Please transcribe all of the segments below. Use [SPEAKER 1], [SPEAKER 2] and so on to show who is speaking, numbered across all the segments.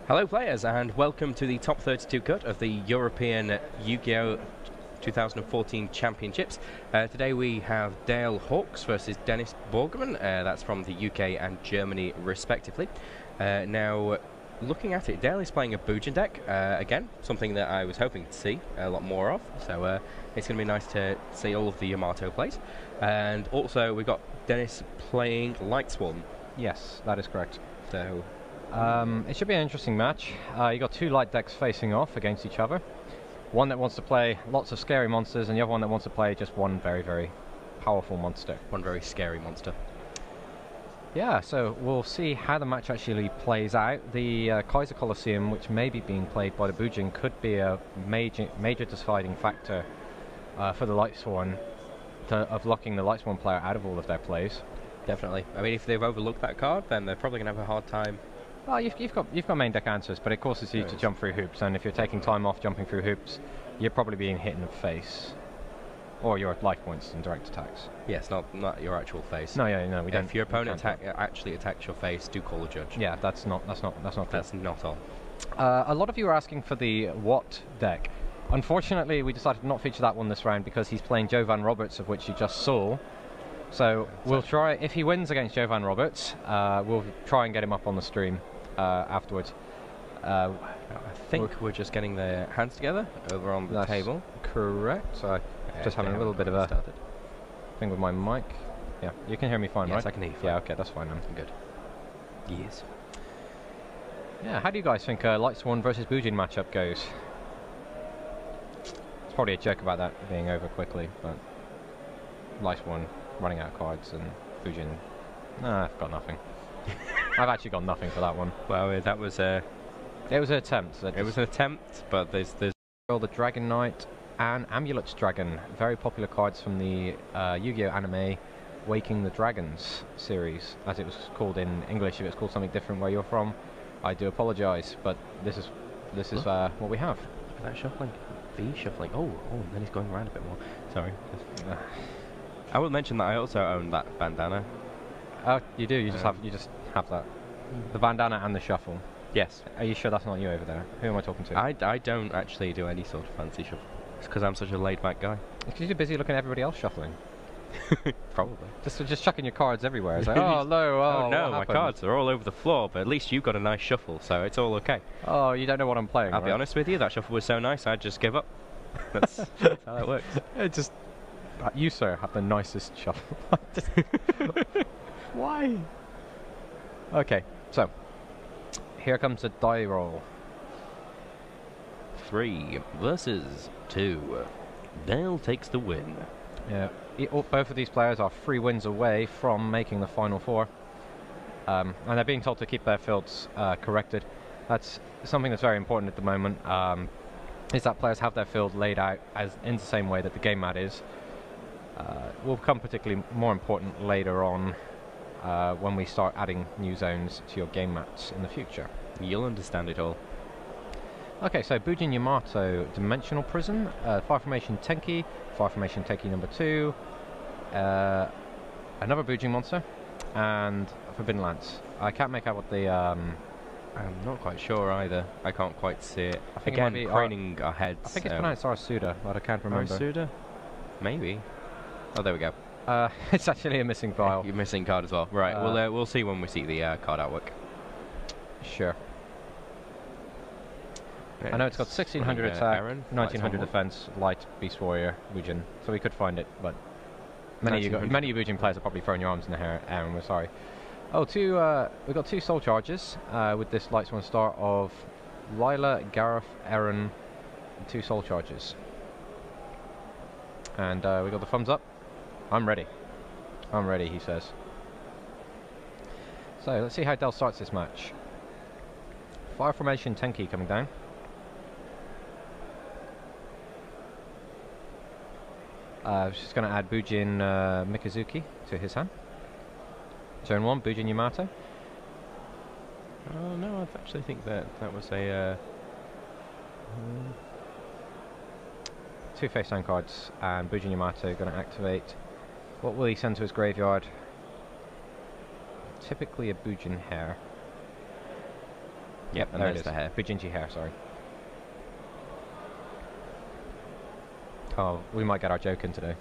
[SPEAKER 1] Hello players, and welcome to the top 32 cut of the European Yugioh 2014 Championships. Today we have Dale Hawks versus Dennis Borgmann, that's from the UK and Germany respectively. Now, looking at it, Dale is playing a Bujin deck, again, something that I was hoping to see a lot more of, so it's going to be nice to see all of the Yamato plays. And also we've got Dennis playing Lightsworn.
[SPEAKER 2] Yes, that is correct.
[SPEAKER 1] So
[SPEAKER 2] it should be an interesting match. You got two light decks facing off against each other. One that wants to play lots of scary monsters, and the other one that wants to play just one very, very powerful monster.
[SPEAKER 1] one very scary monster.
[SPEAKER 2] Yeah, so we'll see how the match actually plays out. The Kaiser Colosseum, which may be being played by the Bujin, could be a major deciding factor for the Lightsworn, of locking the Lightsworn player out of all of their plays.
[SPEAKER 1] Definitely. I mean, if they've overlooked that card, then they're probably going to have a hard time.
[SPEAKER 2] Well, you've got main deck answers, but it causes you to jump through hoops, and if you're taking time off jumping through hoops, you're probably being hit in the face, or your life points and direct attacks.
[SPEAKER 1] Yes, not your actual face.
[SPEAKER 2] No, yeah, no, we don't.
[SPEAKER 1] If your opponent actually attacks your face, do call a judge.
[SPEAKER 2] Yeah, that's not cool.
[SPEAKER 1] That's not all.
[SPEAKER 2] A lot of you are asking for the Watt deck. Unfortunately, we decided to not feature that one this round because he's playing Joe Van Roberts, of which you just saw. So we'll try, if he wins against Joe Van Roberts, we'll try and get him up on the stream afterwards. I
[SPEAKER 1] think we're just getting the hands together over on the table.
[SPEAKER 2] Correct. So just having a little bit of a thing with my mic. Yeah, you can hear me fine, right?
[SPEAKER 1] Yes, I can hear you fine.
[SPEAKER 2] Yeah, okay, that's fine then.
[SPEAKER 1] Good. Yes.
[SPEAKER 2] Yeah, how do you guys think Lightsworn versus Bujin matchup goes? It's probably a joke about that being over quickly, but Lightsworn running out of cards, and Bujin, I've got nothing. I've actually got nothing for that one.
[SPEAKER 1] Well, that was a...
[SPEAKER 2] It was an attempt.
[SPEAKER 1] It was an attempt, but there's...
[SPEAKER 2] The Dragon Knight and Amulet's Dragon, very popular cards from the Yu-Gi-Oh anime Waking the Dragons series, as it was called in English. If it's called something different where you're from, I do apologise, but this is what we have.
[SPEAKER 1] Look at that shuffling. V shuffling. Oh, and then he's going around a bit more. Sorry. I will mention that I also own that bandana.
[SPEAKER 2] Oh, you do? You just have that. The bandana and the shuffle.
[SPEAKER 1] Yes.
[SPEAKER 2] Are you sure that's not you over there? Who am I talking to?
[SPEAKER 1] I don't actually do any sort of fancy shuffle. It's because I'm such a laid-back guy.
[SPEAKER 2] It's because you're busy looking at everybody else shuffling.
[SPEAKER 1] Probably.
[SPEAKER 2] Just chucking your cards everywhere. It's like, oh no,
[SPEAKER 1] oh no, my cards are all over the floor, but at least you've got a nice shuffle, so it's all okay.
[SPEAKER 2] Oh, you don't know what I'm playing,
[SPEAKER 1] I'll be honest with you, that shuffle was so nice, I'd just give up. That's how that works.
[SPEAKER 2] It just... you, sir, have the nicest shuffle. Why? Okay, so here comes the die roll.
[SPEAKER 1] 3 versus 2. Dale takes the win.
[SPEAKER 2] Yeah, both of these players are 3 wins away from making the final 4, and they're being told to keep their fields corrected. That's something that's very important at the moment. Is that players have their field laid out as in the same way that the game mat is. Will become particularly more important later on when we start adding new zones to your game mats in the future.
[SPEAKER 1] You'll understand it all.
[SPEAKER 2] Okay, so Bujin Yamato, Dimensional Prison, Fire Formation Tenki, Fire Formation Tenki number 2, another Bujin monster, and Forbidden Lance. I can't make out what the... I'm
[SPEAKER 1] not quite sure either. I can't quite see it.
[SPEAKER 2] I think
[SPEAKER 1] again,
[SPEAKER 2] it might be
[SPEAKER 1] craning our heads.
[SPEAKER 2] I think it's pronounced Arasuda, but I can't remember.
[SPEAKER 1] Arasuda? Maybe. Oh, there we go.
[SPEAKER 2] It's actually a missing file.
[SPEAKER 1] You're missing card as well. Right, we'll see when we see the card artwork.
[SPEAKER 2] Sure. I know it's got 1600 attack, 1900 defense, light, Beast Warrior, Bujin, so we could find it, but many of you Bujin players are probably throwing your arms in the air, and we're sorry. Oh, we've got 2 soul charges with this Lightsworn star of Lila, Gareth, Aaron, and 2 soul charges. And we got the thumbs up. I'm ready. I'm ready, he says. So let's see how Dell starts this match. Fire Formation Tenki coming down. She's going to add Bujin Mikazuki to his hand. Turn 1, Bujin Yamato.
[SPEAKER 1] Oh no, I actually think that was a...
[SPEAKER 2] 2 face down cards, and Bujin Yamato going to activate. What will he send to his graveyard? Typically a Bujin Hair. Yep,
[SPEAKER 1] and
[SPEAKER 2] there
[SPEAKER 1] there's
[SPEAKER 2] it
[SPEAKER 1] the
[SPEAKER 2] is.
[SPEAKER 1] hair.
[SPEAKER 2] Bujinji hair, sorry. Oh, we might get our joke in today.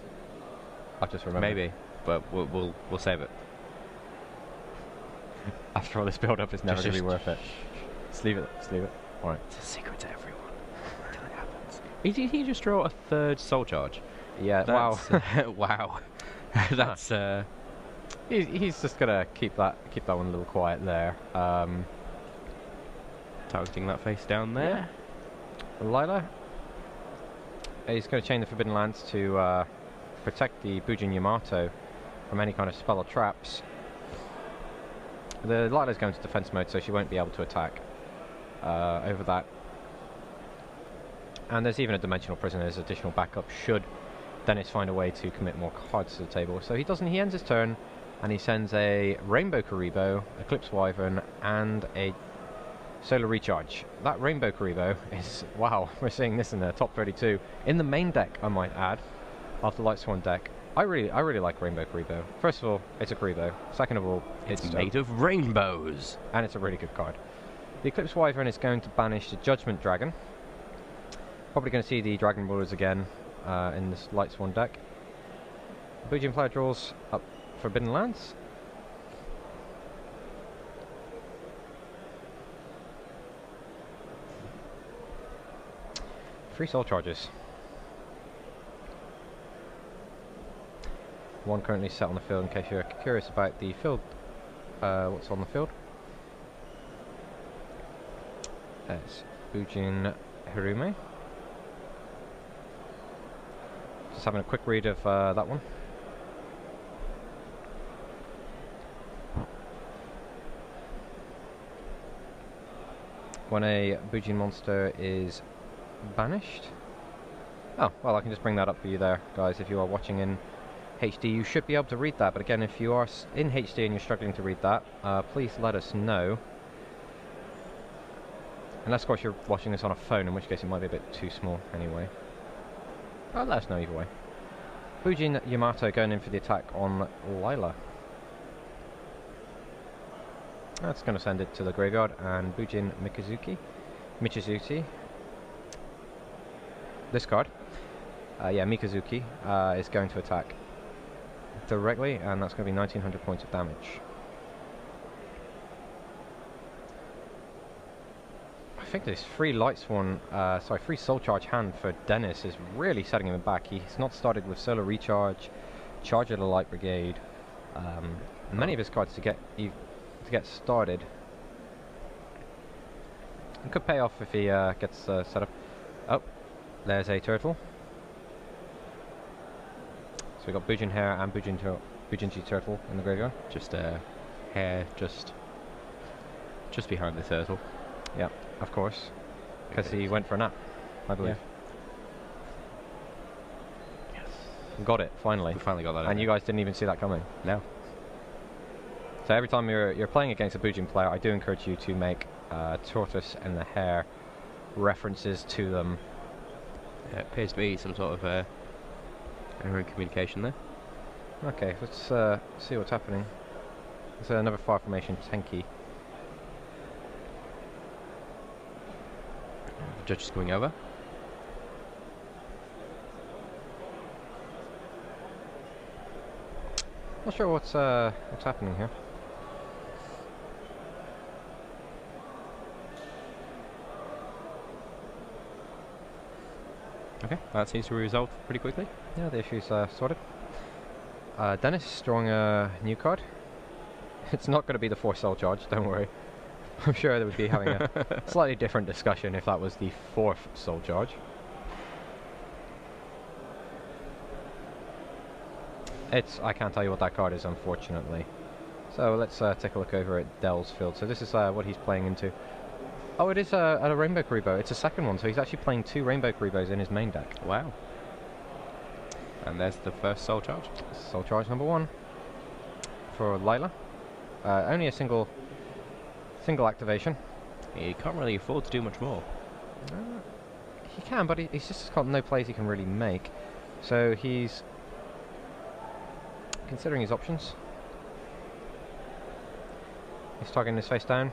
[SPEAKER 2] I've just remembered.
[SPEAKER 1] Maybe, but we'll save it.
[SPEAKER 2] After all this build-up, it's never going to be worth it. Just leave it. Just leave it. All right.
[SPEAKER 1] It's a secret to everyone until it happens. He just draw a third soul charge.
[SPEAKER 2] Yeah. Wow.
[SPEAKER 1] Wow. That's
[SPEAKER 2] He's just gonna keep that one a little quiet there.
[SPEAKER 1] targeting that face down there.
[SPEAKER 2] Yeah. Lila. He's going to chain the Forbidden Lands to protect the Bujin Yamato from any kind of spell or traps. The Lila's going to defense mode, so she won't be able to attack over that. And there's even a Dimensional Prison as additional backup should Dennis find a way to commit more cards to the table. So he doesn't. He ends his turn, and he sends a Rainbow Karibo, Eclipse Wyvern, and a Solar Recharge. That Rainbow Karibo is, wow, we're seeing this in the top 32. In the main deck, I might add, of the Lightsworn deck. I really like Rainbow Karibo. First of all, it's a Karibo. Second of all,
[SPEAKER 1] it's made of rainbows.
[SPEAKER 2] And it's a really good card. The Eclipse Wyvern is going to banish the Judgment Dragon. Probably going to see the Dragon Rulers again in this Lightsworn deck. Bujin player draws up Forbidden Lands. Three soul charges. One currently set on the field in case you're curious about the field. What's on the field? It's Bujin Hirume. Just having a quick read of that one. When a Bujin monster is banished. Oh, well, I can just bring that up for you there, guys. If you are watching in HD, you should be able to read that. But again, if you are in HD and you're struggling to read that, please let us know. Unless, of course, you're watching this on a phone, in which case it might be a bit too small anyway. Let us know either way. Bujin Yamato going in for the attack on Lila. That's going to send it to the graveyard, and Bujin Michizuki. This card, Mikazuki, is going to attack directly, and that's going to be 1900 points of damage. I think this free free Soul Charge hand for Dennis is really setting him back. He's not started with Solar Recharge, Charge of the Light Brigade, many of his cards to get started. It could pay off if he gets set up. Oh, there's a turtle. So we got Bujin Hair and Bujinji Turtle in the graveyard.
[SPEAKER 1] Just hair, just behind the turtle.
[SPEAKER 2] Yeah, of course, because he went for a nap, I believe.
[SPEAKER 1] Yeah. Yes.
[SPEAKER 2] Got it, finally.
[SPEAKER 1] We finally got that.
[SPEAKER 2] And you guys didn't even see that coming.
[SPEAKER 1] No.
[SPEAKER 2] So every time you're playing against a Bujin player, I do encourage you to make tortoise and the hare references to them.
[SPEAKER 1] It appears to be some sort of error in communication there.
[SPEAKER 2] Okay, let's see what's happening. There's another fire formation Tenki.
[SPEAKER 1] Judge is going over.
[SPEAKER 2] Not sure what's happening here.
[SPEAKER 1] Okay, that seems to be resolved pretty quickly.
[SPEAKER 2] Yeah, the issue's sorted. Dennis drawing a new card. It's not going to be the 4 soul charge, don't worry. I'm sure they would be having a slightly different discussion if that was the 4th soul charge. I can't tell you what that card is, unfortunately. So let's take a look over at Dell's field. So this is what he's playing into. Oh, it is a Rainbow Karibo. It's a second one, so he's actually playing 2 Rainbow Karibos in his main deck.
[SPEAKER 1] Wow. And there's the first soul charge.
[SPEAKER 2] Soul charge number 1 for Lila. Only a single activation.
[SPEAKER 1] He can't really afford to do much more.
[SPEAKER 2] He can, but he's just got no plays he can really make. So he's considering his options. He's targeting his face down.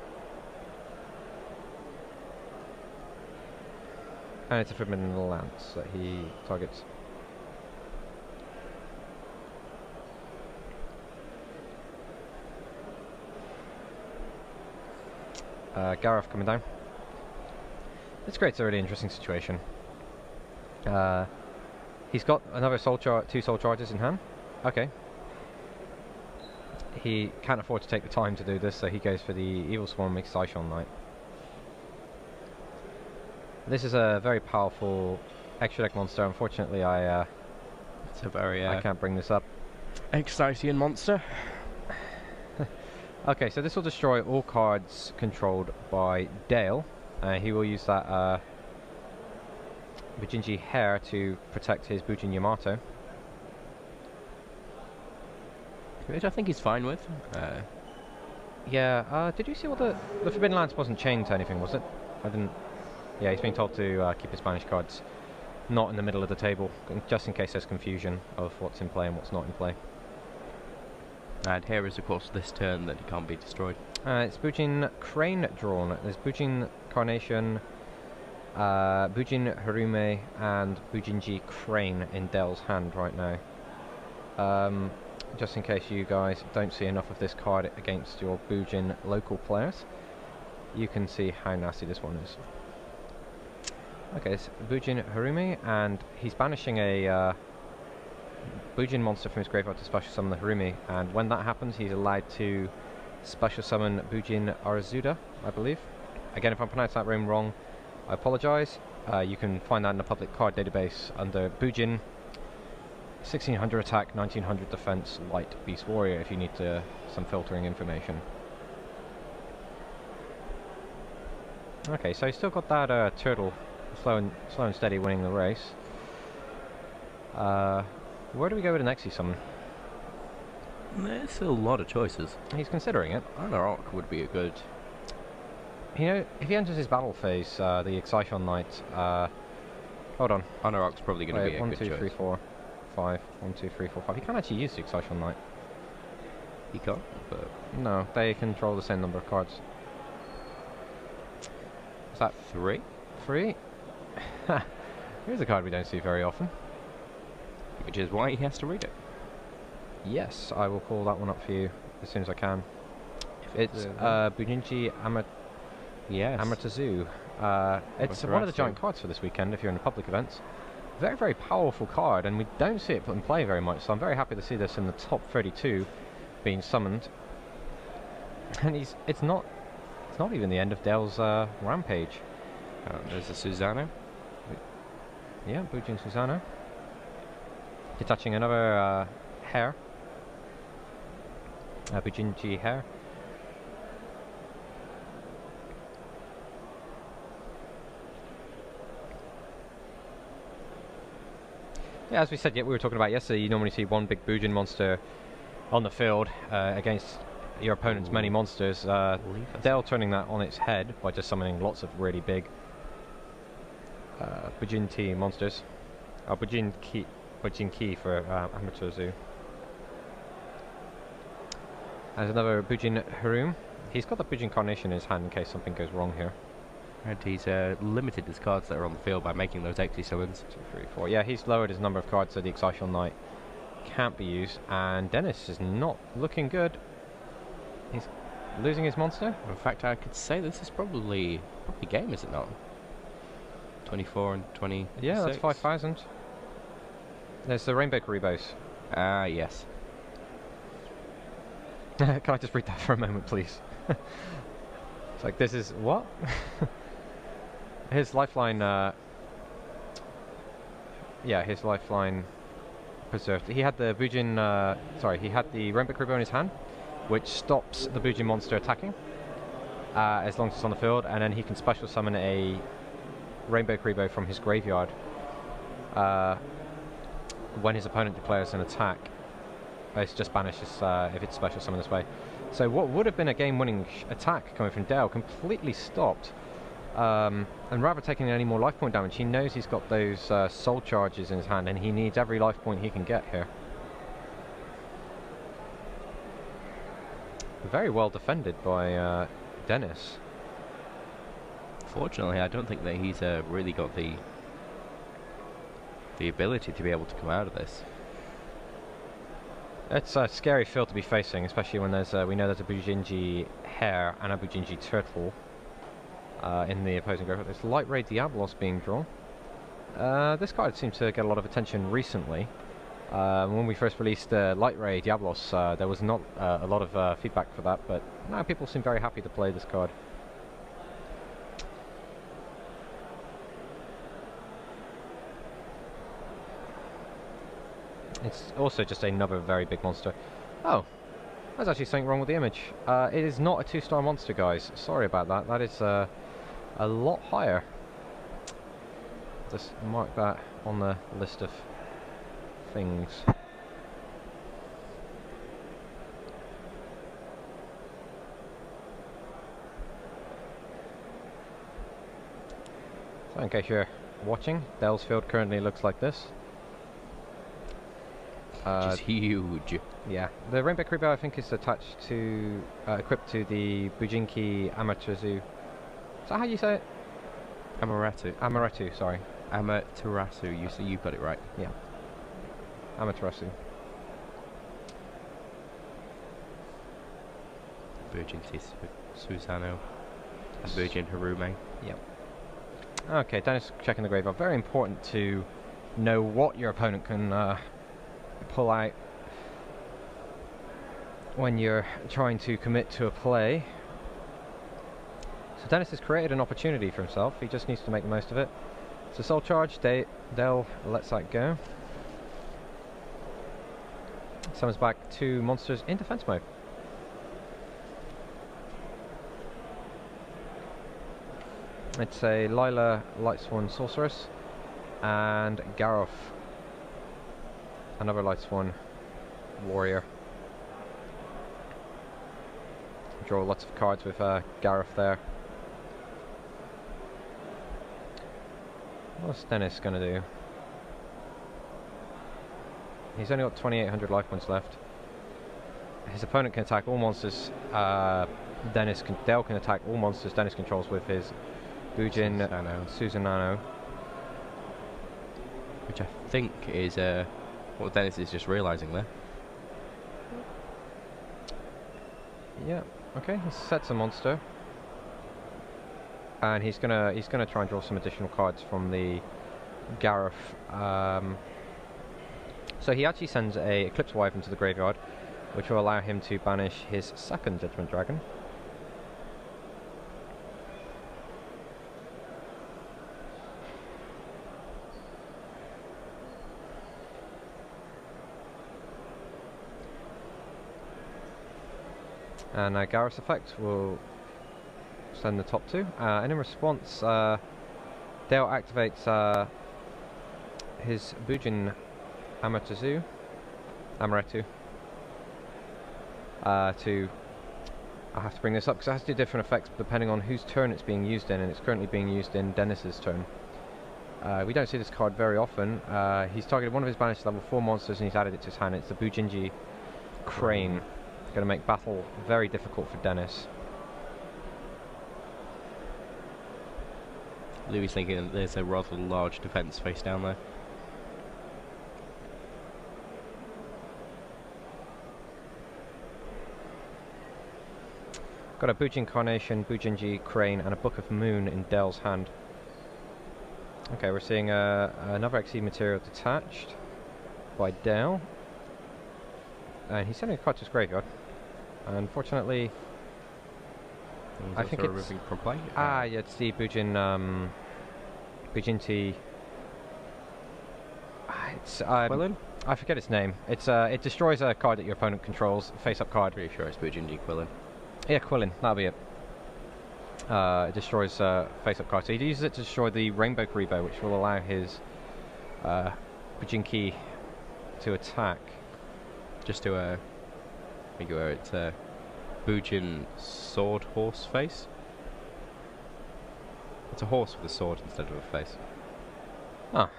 [SPEAKER 2] And it's a Forbidden Lance that he targets. Gareth coming down. This creates a really interesting situation. He's got another two soul charges in hand. Okay. He can't afford to take the time to do this, so he goes for the Evil Swarm Excitation Knight. This is a very powerful extra deck monster. Unfortunately,
[SPEAKER 1] it's a very
[SPEAKER 2] I can't bring this up.
[SPEAKER 1] Exciting monster.
[SPEAKER 2] Okay, so this will destroy all cards controlled by Dale. He will use that Bujin hair to protect his Bujin Yamato.
[SPEAKER 1] Which I think he's fine with.
[SPEAKER 2] Yeah, did you see what the Forbidden Lance wasn't chained to anything, was it? I didn't. Yeah, he's been told to keep his Spanish cards not in the middle of the table, just in case there's confusion of what's in play and what's not in play.
[SPEAKER 1] And here is, of course, this turn that he can't be destroyed.
[SPEAKER 2] It's Bujin Crane drawn. There's Bujin Carnation, Bujin Harume, and Bujin Crane in Dell's hand right now. Just in case you guys don't see enough of this card against your Bujin local players, you can see how nasty this one is. Okay, it's Bujin Harume, and he's banishing a Bujin monster from his graveyard to special summon the Harumi, and when that happens he's allowed to special summon Bujin Arazuda, I believe. Again, if I pronounce that name wrong, I apologise. You can find that in the public card database under Bujin 1600 attack, 1900 defense, light beast warrior if you need some filtering information. Okay, so he's still got that turtle slow and steady winning the race. Where do we go with the next summon?
[SPEAKER 1] There's still a lot of choices.
[SPEAKER 2] He's considering it.
[SPEAKER 1] Anarok would be a good...
[SPEAKER 2] You know, if he enters his battle phase, the Excitation Knight... hold on.
[SPEAKER 1] Anarok's probably going to be a good choice.
[SPEAKER 2] 1, 2, 3, 4, 5. 1, 2, 3, 4, 5. He can't actually use the Excitation Knight.
[SPEAKER 1] He can't, but...
[SPEAKER 2] No, they control the same number of cards. Is that 3? 3? Here's a card we don't see very often.
[SPEAKER 1] Which is why he has to read it.
[SPEAKER 2] Yes, I will call that one up for you as soon as I can. It's Bujinji Amaterasu. It's one of the giant cards for this weekend if you're in the public events. Very, very powerful card, and we don't see it put in play very much, so I'm very happy to see this in the top 32 being summoned. And it's not even the end of Dell's rampage.
[SPEAKER 1] There's a Susano.
[SPEAKER 2] Yeah, Bujin Susano. Detaching another hair. Bujinji hair. Yeah, as we said, we were talking about yesterday, you normally see one big Bujin monster on the field against your opponent's many monsters. Dell turning that on its head by just summoning lots of really big Bujin T monsters. Bujin Ki for Amaterasu. There's another Bujin Harum. He's got the Bujin Carnation in his hand in case something goes wrong here.
[SPEAKER 1] And he's limited his cards that are on the field by making those extra summons.
[SPEAKER 2] 2, 3, 4. Yeah, he's lowered his number of cards so the Excitation Knight can't be used. And Dennis is not looking good. He's losing his monster.
[SPEAKER 1] In fact, I could say this is probably game, is it not? 24 and 20.
[SPEAKER 2] Yeah, that's 5,000. There's the Rainbow Karibos.
[SPEAKER 1] Ah, yes.
[SPEAKER 2] Can I just read that for a moment, please? It's like, this is... what? His lifeline... yeah, his lifeline preserved. He had the Bujin... sorry, he had the Rainbow Karibo in his hand, which stops the Bujin monster attacking as long as it's on the field, and then he can special summon a Rainbow Karibo from his graveyard when his opponent declares an attack. It's just banishes if it's special summoned this way. So what would have been a game-winning attack coming from Dell completely stopped. And rather taking any more life point damage, he knows he's got those soul charges in his hand, and he needs every life point he can get here. Very well defended by Dennis.
[SPEAKER 1] Fortunately, I don't think that he's really got the the ability to be able to come out of this.
[SPEAKER 2] It's a scary field to be facing, especially when there's we know there's a Bujinji hare and a Bujinji turtle in the opposing group. There's Light Ray Diablos being drawn. This card seems to get a lot of attention recently. When we first released Light Ray Diablos, there was not a lot of feedback for that, but now people seem very happy to play this card. It's also just another very big monster. Oh, there's actually something wrong with the image. It is not a 2-star monster, guys. Sorry about that. That is a lot higher. Just mark that on the list of things. So in case you're watching, Dell's field currently looks like this.
[SPEAKER 1] Which is huge.
[SPEAKER 2] Yeah, the Rainbow Creeper I think is attached to, equipped to the Bujinki Amaterasu. Is that how you say it?
[SPEAKER 1] Amaterasu.
[SPEAKER 2] Amaterasu, sorry.
[SPEAKER 1] Amaterasu, you've got it right.
[SPEAKER 2] Yeah. Amaterasu.
[SPEAKER 1] Bujin Susano. Bujin Harume.
[SPEAKER 2] Yep. Okay, Dennis checking the graveyard. Very important to know what your opponent can pull out when you're trying to commit to a play. So Dennis has created an opportunity for himself. He just needs to make the most of it. So Soul Charge, Dell lets that go. Summons back 2 monsters in defense mode. It's a Lila Lightsworn Sorceress and Gareth, another Lightsworn Warrior. Draw lots of cards with Gareth there. What's Dennis going to do? He's only got 2,800 life points left. His opponent can attack all monsters. Dell can attack all monsters Dennis controls with his Bujin Susanoo.
[SPEAKER 1] Which I think is what Dennis is just realising there.
[SPEAKER 2] Yeah. Okay. He sets a monster, and he's gonna try and draw some additional cards from the Gareth. So he actually sends a Eclipse Wyvern to the graveyard, which will allow him to banish his second Judgment Dragon. And Gareth's effect will send the top 2. And in response, Dale activates his Bujin Amaterasu to... I have to bring this up because it has to do different effects depending on whose turn it's being used in, and it's currently being used in Dennis's turn. We don't see this card very often. He's targeted one of his banished level 4 monsters and he's added it to his hand. It's the Bujinji Crane. Going to make battle very difficult for Dennis.
[SPEAKER 1] Louis thinking there's a rather large defense face down there.
[SPEAKER 2] Got a Bujin Carnation, Bujinji Crane, and a Book of Moon in Dell's hand. Okay, we're seeing another XE material detached by Dell. And he's sending a card to his graveyard. Unfortunately, I think it's
[SPEAKER 1] from play.
[SPEAKER 2] yeah, it's the Bujin Bujinti. It's
[SPEAKER 1] Quillen?
[SPEAKER 2] I forget its name. It's it destroys a card that your opponent controls, face-up card.
[SPEAKER 1] Pretty sure it's Bujinji Quillen.
[SPEAKER 2] Yeah, Quillen. That'll be it. It destroys face-up card. So he uses it to destroy the Rainbow Creeper, which will allow his Bujinki to attack.
[SPEAKER 1] Just to figure it's a Bujin Sword Horse face. It's a horse with a sword instead of a face.
[SPEAKER 2] Ah,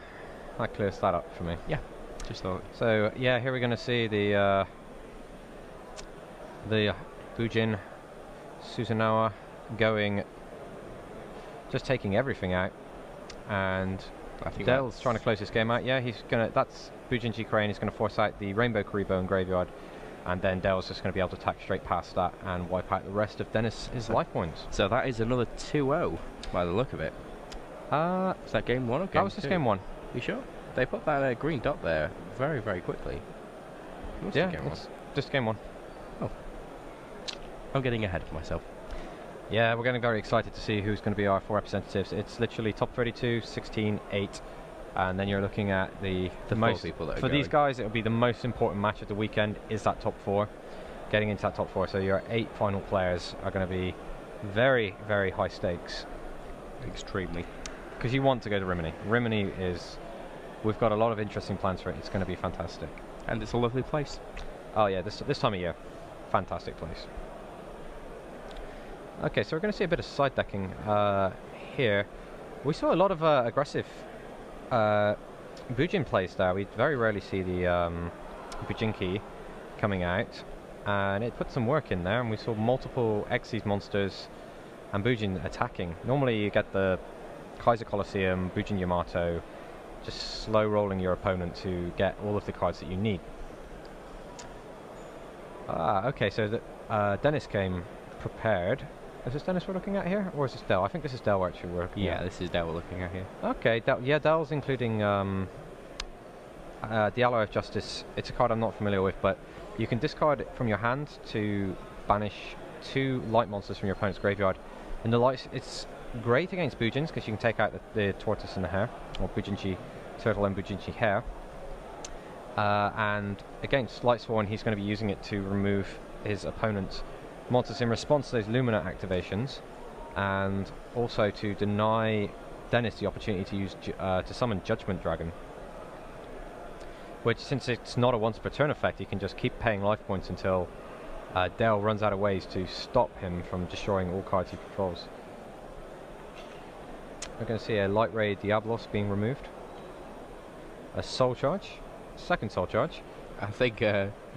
[SPEAKER 2] that clears that up for me.
[SPEAKER 1] Yeah, just thought.
[SPEAKER 2] So yeah, here we're going to see the Bujin Susanoo going, just taking everything out, and
[SPEAKER 1] I think
[SPEAKER 2] Dell's trying to close this game out. Yeah, he's gonna. That's Bujin Crane. He's going to force out the Rainbow Karibo and Graveyard, and then Dell's just going to be able to attack straight past that and wipe out the rest of Dennis's life points.
[SPEAKER 1] So that is another 2-0 by the look of it. Is that game 1 or game 2?
[SPEAKER 2] That was just game 1.
[SPEAKER 1] You sure? They put that green dot there very, very quickly.
[SPEAKER 2] Yeah, it's just game 1.
[SPEAKER 1] Oh. I'm getting ahead of myself.
[SPEAKER 2] Yeah, we're getting very excited to see who's going to be our 4 representatives. It's literally top 32, 16, 8, and then you're looking at the most
[SPEAKER 1] people that are
[SPEAKER 2] for these guys. It'll be the most important match of the weekend. Is that top 4, getting into that top 4? So your 8 final players are going to be very, very high stakes.
[SPEAKER 1] Extremely,
[SPEAKER 2] because you want to go to Rimini. Rimini is. We've got a lot of interesting plans for it. It's going to be fantastic,
[SPEAKER 1] and it's a lovely place.
[SPEAKER 2] Oh yeah, this time of year, fantastic place. Okay, so we're going to see a bit of side decking here. We saw a lot of aggressive Bujin plays there. We very rarely see the Bujinki coming out, and it put some work in there, and we saw multiple Xyz monsters and Bujin attacking. Normally you get the Kaiser Colosseum, Bujin Yamato, just slow rolling your opponent to get all of the cards that you need. Okay, so Dennis came prepared. Is this Dennis we're looking at here, or is this Dell? I think this is Dell actually we're looking at.
[SPEAKER 1] Yeah, this is Dell we're looking at here.
[SPEAKER 2] Okay, yeah, Dell's including the Alloy of Justice. It's a card I'm not familiar with, but you can discard it from your hand to banish 2 light monsters from your opponent's graveyard. In the lights, it's great against Bujins because you can take out the tortoise and the hare, or Bujinchi turtle and Bujinchi hare. And against Lightsworn, he's going to be using it to remove his opponent's monsters in response to those Lumina activations, and also to deny Dennis the opportunity to use to summon Judgment Dragon, which, since it's not a once per turn effect, he can just keep paying life points until Dell runs out of ways to stop him from destroying all cards he controls. We're going to see a Light Ray Diablos being removed, a Soul Charge, second Soul Charge.
[SPEAKER 1] I think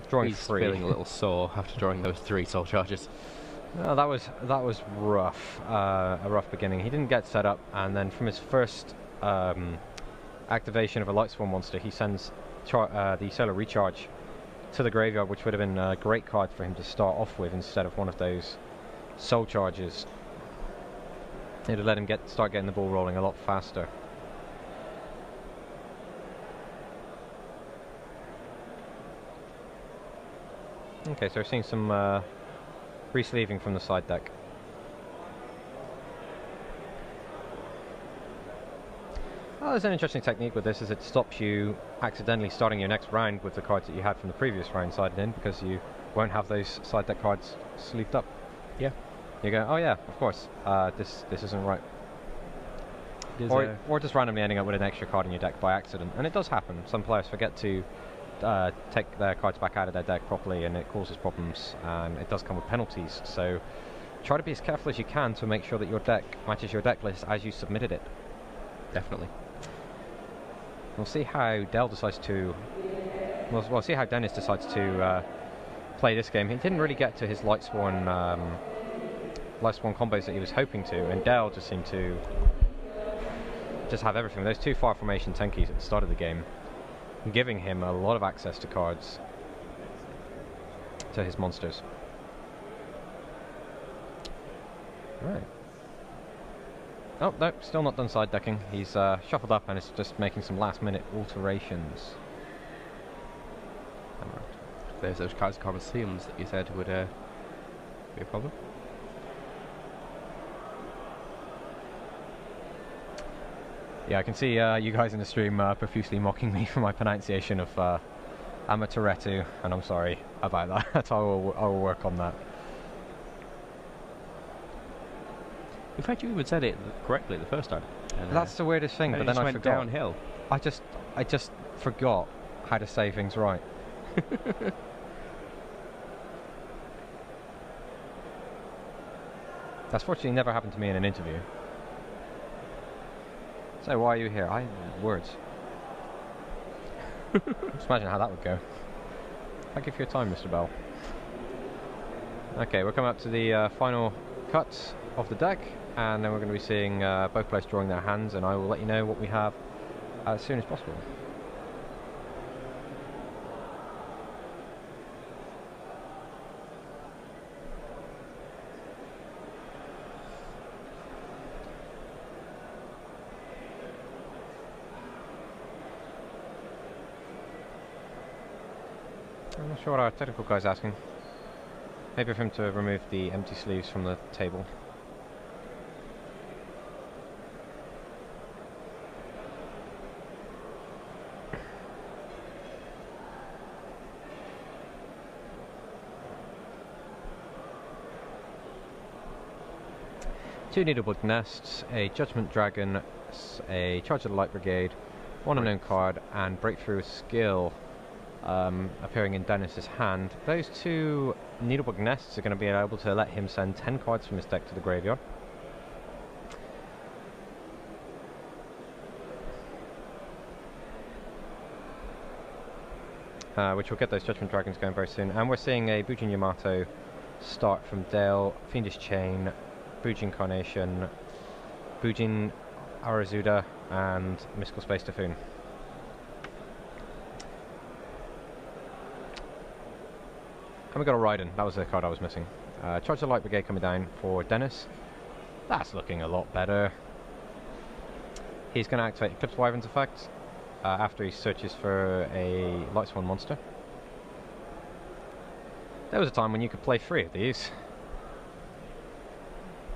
[SPEAKER 2] drawing
[SPEAKER 1] he's
[SPEAKER 2] 3.
[SPEAKER 1] feeling a little sore after drawing those 3 soul charges.
[SPEAKER 2] No, that was rough. A rough beginning. He didn't get set up, and then from his first activation of a Lightsworn monster, he sends the Solar Recharge to the graveyard, which would have been a great card for him to start off with instead of one of those Soul Charges. It'd let him start getting the ball rolling a lot faster. Okay, so we're seeing some re-sleeving from the side deck. Oh, there's an interesting technique with this, is it stops you accidentally starting your next round with the cards that you had from the previous round sided in, because you won't have those side deck cards sleeved up.
[SPEAKER 1] Yeah.
[SPEAKER 2] You go, oh yeah, of course, this isn't right. Or just randomly ending up with an extra card in your deck by accident. And it does happen. Some players forget to take their cards back out of their deck properly, and it causes problems, and it does come with penalties. So try to be as careful as you can to make sure that your deck matches your deck list as you submitted it.
[SPEAKER 1] Definitely.
[SPEAKER 2] We'll see how Dell decides to. We'll see how Dennis decides to play this game. He didn't really get to his Lightsworn combos that he was hoping to, and Dell just seemed to just have everything. Those 2 fire formation Tenkies at the start of the game, giving him a lot of access to cards, to his monsters. Right. Oh, no, still not done side decking. He's shuffled up and is just making some last minute alterations.
[SPEAKER 1] There's those Kaiser Colosseums that you said would be a problem.
[SPEAKER 2] Yeah, I can see you guys in the stream profusely mocking me for my pronunciation of Amatoretu, and I'm sorry about that. I will work on that.
[SPEAKER 1] In fact, you even said it correctly the first time. And,
[SPEAKER 2] that's the weirdest thing, but then I forgot.
[SPEAKER 1] Downhill.
[SPEAKER 2] I just forgot how to say things right. That's fortunately never happened to me in an interview. So why are you here? Words. Just imagine how that would go. Thank you for your time, Mr. Bell. Okay, we're coming up to the final cut of the deck, and then we're going to be seeing both players drawing their hands, and I will let you know what we have as soon as possible. I'm not sure what our technical guy's asking. Maybe for him to remove the empty sleeves from the table. Two Needlebug Nests, a Judgment Dragon, a Charge of the Light Brigade, one unknown card, and Breakthrough Skill appearing in Dennis's hand. Those two Needlebug Nests are going to be able to let him send 10 cards from his deck to the graveyard. Which will get those Judgment Dragons going very soon. And we're seeing a Bujin Yamato start from Dale, Fiendish Chain, Bujin Carnation, Bujin Arazuda, and Mystical Space Typhoon. And we got a Raiden. That was the card I was missing. Charge the Light Brigade coming down for Dennis. That's looking a lot better. He's going to activate Eclipse Wyvern's effect after he searches for a Lightsworn monster. There was a time when you could play 3 of these.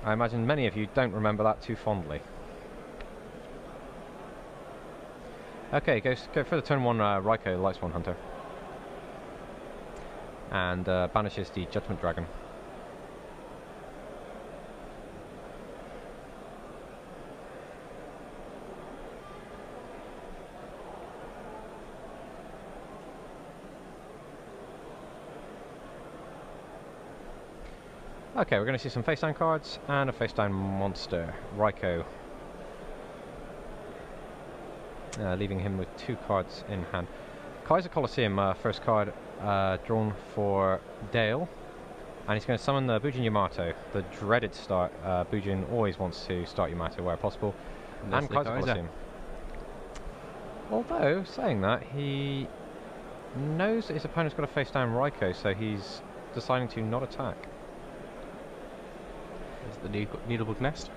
[SPEAKER 2] I imagine many of you don't remember that too fondly. Okay, go for the turn 1 Raiko, Lightsworn Hunter. And banishes the Judgment Dragon. Okay, we're going to see some face down cards and a face down monster, Raiko. Leaving him with 2 cards in hand. Kaiser Colosseum, first card drawn for Dale. And he's going to summon the Bujin Yamato, the dreaded start. Bujin always wants to start Yamato where possible. And Kaiser Colosseum. Although, saying that, he knows that his opponent's got a face down Raiko, so he's deciding to not attack.
[SPEAKER 1] There's the Needlebug Nest.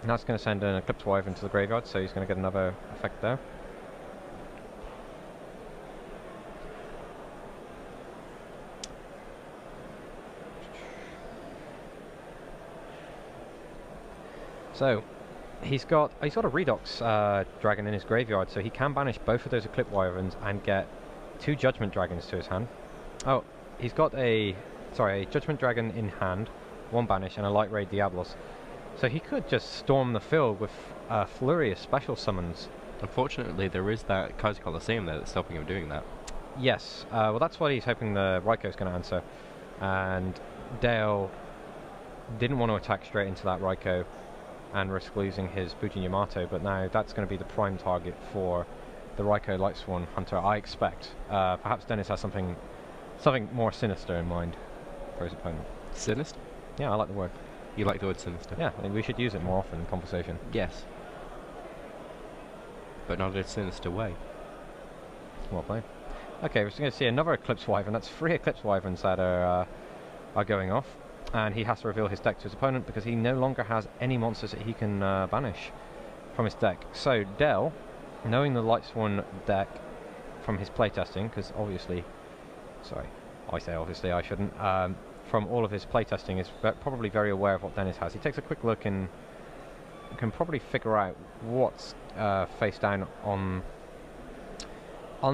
[SPEAKER 2] And that's going to send an Eclipse Wyvern to the graveyard, so he's going to get another effect there. So he's got a Redox dragon in his graveyard, so he can banish both of those Eclipse Wyverns and get 2 Judgment Dragons to his hand. Oh, he's got a Judgment Dragon in hand, 1 banish, and a Light Ray Diablos. So he could just storm the field with a flurry of special summons.
[SPEAKER 1] Unfortunately, there is that Kaiser Colosseum there that's stopping him doing that.
[SPEAKER 2] Yes, well that's what he's hoping the Raiko's going to answer. And Dale didn't want to attack straight into that Raiko and risk losing his Bujin Yamato, but now that's going to be the prime target for the Raiko Lightsworn Hunter, I expect. Perhaps Dennis has something more sinister in mind for his opponent.
[SPEAKER 1] Sinister?
[SPEAKER 2] Yeah, I like the word.
[SPEAKER 1] You like the word sinister?
[SPEAKER 2] Yeah, I think we should use it more often in conversation.
[SPEAKER 1] Yes. But not in a sinister way.
[SPEAKER 2] Well played. Okay, we're going to see another Eclipse Wyvern. That's 3 Eclipse Wyverns that are going off. And he has to reveal his deck to his opponent because he no longer has any monsters that he can banish from his deck. So Dell, knowing the Lightsworn deck from his playtesting, because obviously, sorry, I say obviously, I shouldn't, from all of his playtesting, is probably very aware of what Dennis has. He takes a quick look and can probably figure out what's face down on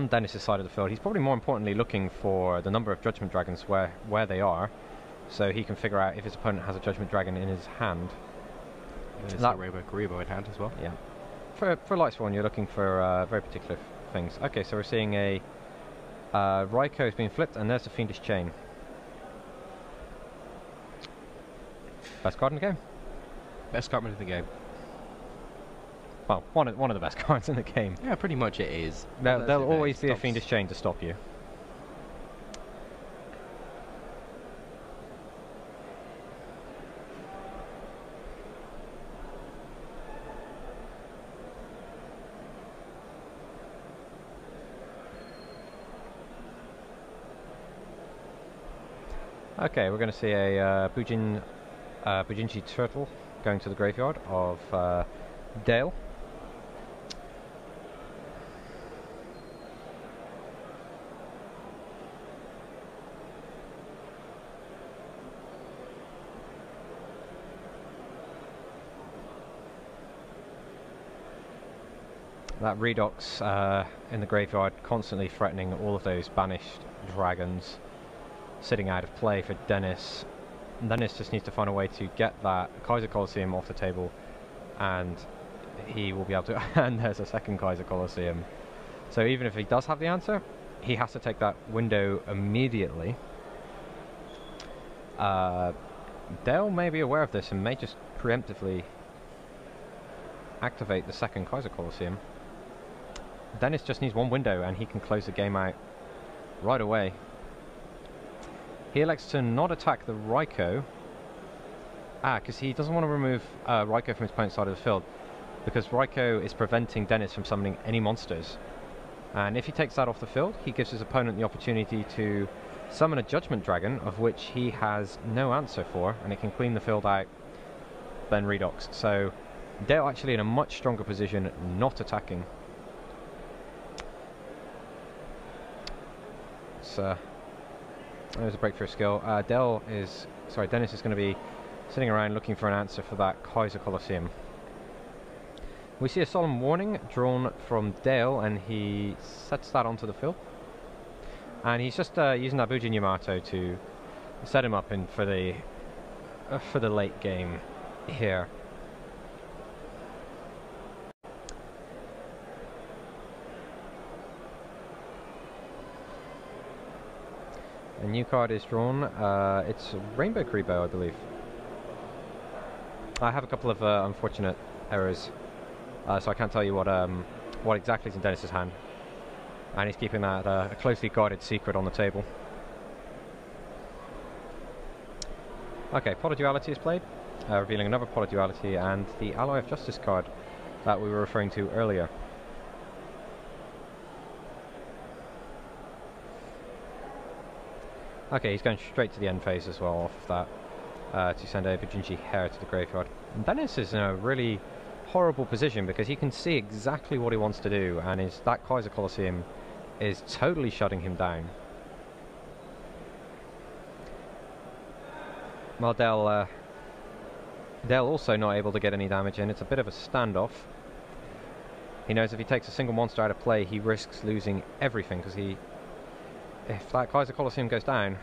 [SPEAKER 2] Dennis's side of the field. He's probably more importantly looking for the number of Judgment Dragons where they are, so he can figure out if his opponent has a Judgment Dragon in his hand.
[SPEAKER 1] There's a Rainbow in hand as well.
[SPEAKER 2] Yeah. For Lightsworn, you're looking for very particular things. Okay, so we're seeing a Raiko has been flipped, and there's the Fiendish Chain. Best card in the game?
[SPEAKER 1] Best card in the game.
[SPEAKER 2] Well, one of the best cards in the game.
[SPEAKER 1] Yeah, pretty much it is.
[SPEAKER 2] There'll always be a Fiendish Chain to stop you. Okay, we're going to see a Bujinchi turtle going to the graveyard of Dale. That Redox in the graveyard constantly threatening all of those banished dragons sitting out of play for Dennis. Dennis just needs to find a way to get that Kaiser Colosseum off the table, and he will be able to. And there's a second Kaiser Colosseum. So even if he does have the answer, he has to take that window immediately. Dale may be aware of this and may just preemptively activate the second Kaiser Colosseum. Dennis just needs one window and he can close the game out right away. He elects to not attack the Raiko. Because he doesn't want to remove Raiko from his opponent's side of the field, because Raiko is preventing Dennis from summoning any monsters. And if he takes that off the field, he gives his opponent the opportunity to summon a Judgment Dragon, of which he has no answer for, and it can clean the field out, then Redox. So Dale actually in a much stronger position not attacking. There's a breakthrough skill. Dennis is going to be sitting around looking for an answer for that Kaiser Colosseum. We see a solemn warning drawn from Dale, and he sets that onto the field. And he's just using that Bujin Yamato to set him up for the late game here. A new card is drawn. It's Rainbow Kribo, I believe. I have a couple of unfortunate errors, so I can't tell you what exactly is in Dennis's hand. And he's keeping that a closely guarded secret on the table. Okay, Pot of Duality is played, revealing another Pot of Duality and the Ally of Justice card that we were referring to earlier. Okay, he's going straight to the end phase as well off of that, to send a Bujinchi Hare to the graveyard. And Dennis is in a really horrible position because he can see exactly what he wants to do, and that Kaiser Colosseum is totally shutting him down. Well, Dale also not able to get any damage in. It's a bit of a standoff. He knows if he takes a single monster out of play, he risks losing everything, because if that Kaiser Colosseum goes down...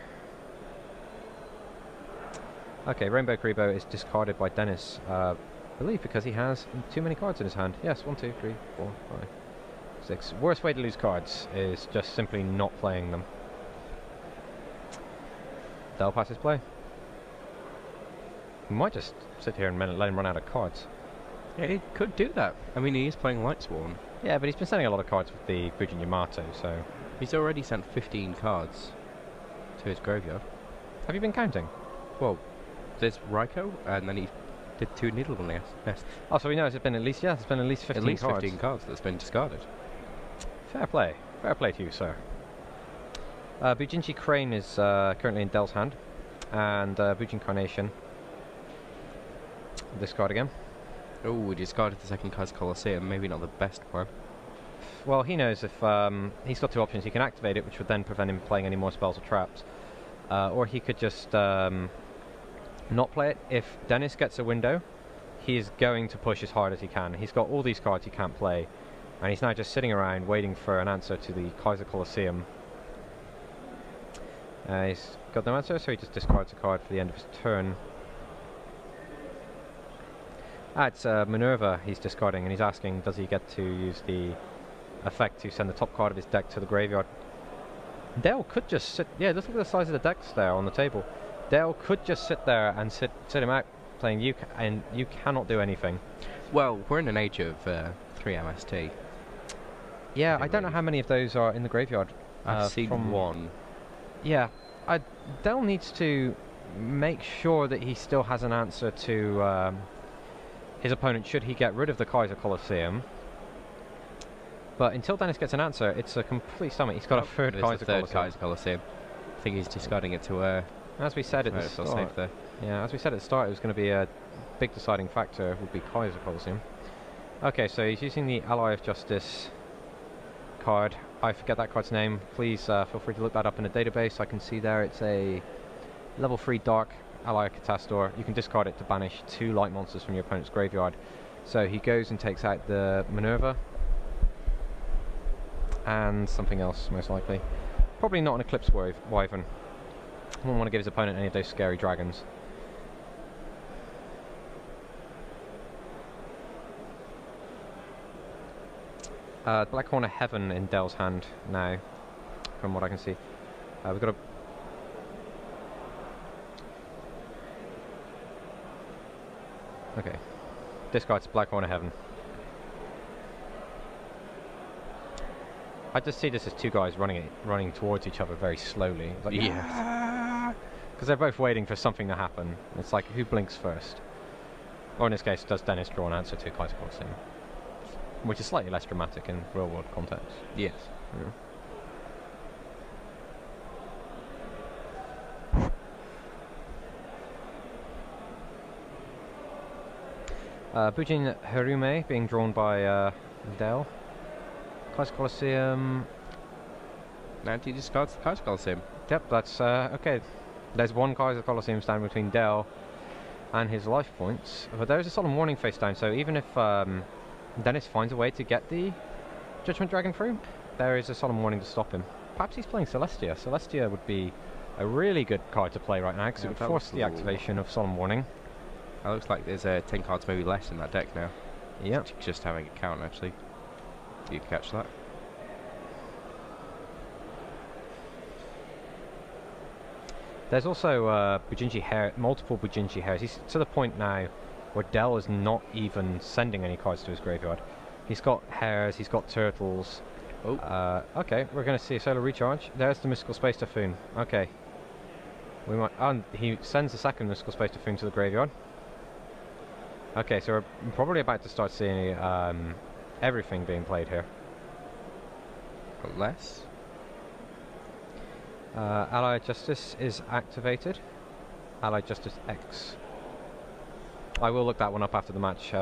[SPEAKER 2] Okay, Rainbow Kribo is discarded by Dennis, I believe because he has too many cards in his hand. Yes, 1, 2, 3, 4, 5, 6. Worst way to lose cards is just simply not playing them. Dale passes play. He might just sit here and let him run out of cards.
[SPEAKER 1] Yeah, he could do that. I mean, he is playing Lightsworn.
[SPEAKER 2] Yeah, but he's been sending a lot of cards with the Bujin Yamato, so...
[SPEAKER 1] He's already sent 15 cards to his graveyard.
[SPEAKER 2] Have you been counting?
[SPEAKER 1] Well, there's Raiko, and then he did 2 Needle Nests.
[SPEAKER 2] Oh, so we know it's been at least 15 cards.
[SPEAKER 1] At least 15 cards that's been discarded.
[SPEAKER 2] Fair play. Fair play to you, sir. Bujinchi Crane is currently in Dell's hand, and Bujin Carnation. Discard again.
[SPEAKER 1] Oh, we discarded the second Kaiser Colosseum. Maybe not the best one.
[SPEAKER 2] Well, he knows if he's got 2 options. He can activate it, which would then prevent him playing any more spells or traps, or he could just not play it. If Dennis gets a window, he is going to push as hard as he can. He's got all these cards he can't play, and he's now just sitting around waiting for an answer to the Kaiser Colosseum. He's got no answer, so he just discards a card for the end of his turn. It's Minerva he's discarding, and he's asking, does he get to use the effect to send the top card of his deck to the graveyard? Dale could just sit... Yeah, look at the size of the decks there on the table. Dale could just sit there and sit him out playing and you cannot do anything.
[SPEAKER 1] Well, we're in an age of 3 MST.
[SPEAKER 2] Yeah, I don't know how many of those are in the graveyard.
[SPEAKER 1] I've seen 1.
[SPEAKER 2] Yeah, Dale needs to make sure that he still has an answer to his opponent should he get rid of the Kaiser Colosseum. But until Dennis gets an answer, it's a complete stomach. He's got a third Kaiser Colosseum.
[SPEAKER 1] I think he's discarding it to
[SPEAKER 2] As we said at the start,
[SPEAKER 1] safe there.
[SPEAKER 2] Yeah, as we said at the start, it was going to be a big deciding factor would be Kaiser Colosseum. Okay, so he's using the Ally of Justice card. I forget that card's name. Please feel free to look that up in a database. I can see there it's a level 3 Dark Ally Catastor. You can discard it to banish 2 light monsters from your opponent's graveyard. So he goes and takes out the Minerva and something else, most likely. Probably not an Eclipse Wyvern. Wouldn't want to give his opponent any of those scary dragons. Black Horn of Heaven in Dell's hand now, from what I can see. We've got a... Okay. Discards Black Horn of Heaven. I just see this as 2 guys running towards each other very slowly. Like,
[SPEAKER 1] Yeah.
[SPEAKER 2] Because they're both waiting for something to happen. It's like, who blinks first? Or in this case, does Dennis draw an answer to Kaiser Colosseum? Which is slightly less dramatic in real-world context.
[SPEAKER 1] Yes.
[SPEAKER 2] Bujin Harume being drawn by Dell. Kaiser Colosseum.
[SPEAKER 1] Now he discards the Kaiser Colosseum.
[SPEAKER 2] Yep, that's okay. There's one Kaiser Colosseum standing between Dell and his life points. But there is a solemn warning face down, so even if Dennis finds a way to get the Judgment Dragon through, there is a solemn warning to stop him. Perhaps he's playing Celestia. Celestia would be a really good card to play right now, because it would force the activation of solemn warning.
[SPEAKER 1] It looks like there's 10 cards maybe less in that deck now.
[SPEAKER 2] Yep.
[SPEAKER 1] Just having a count, actually. You can catch that.
[SPEAKER 2] There's also multiple Bujinji Hairs. He's to the point now where Dell is not even sending any cards to his graveyard. He's got hares, he's got turtles.
[SPEAKER 1] Oh.
[SPEAKER 2] Okay, we're going to see a solar recharge. There's the Mystical Space Typhoon. Okay. We might. He sends the second Mystical Space Typhoon to the graveyard. Okay, so we're probably about to start seeing everything being played here.
[SPEAKER 1] Less.
[SPEAKER 2] Allied Justice is activated. Allied Justice X. I will look that one up after the match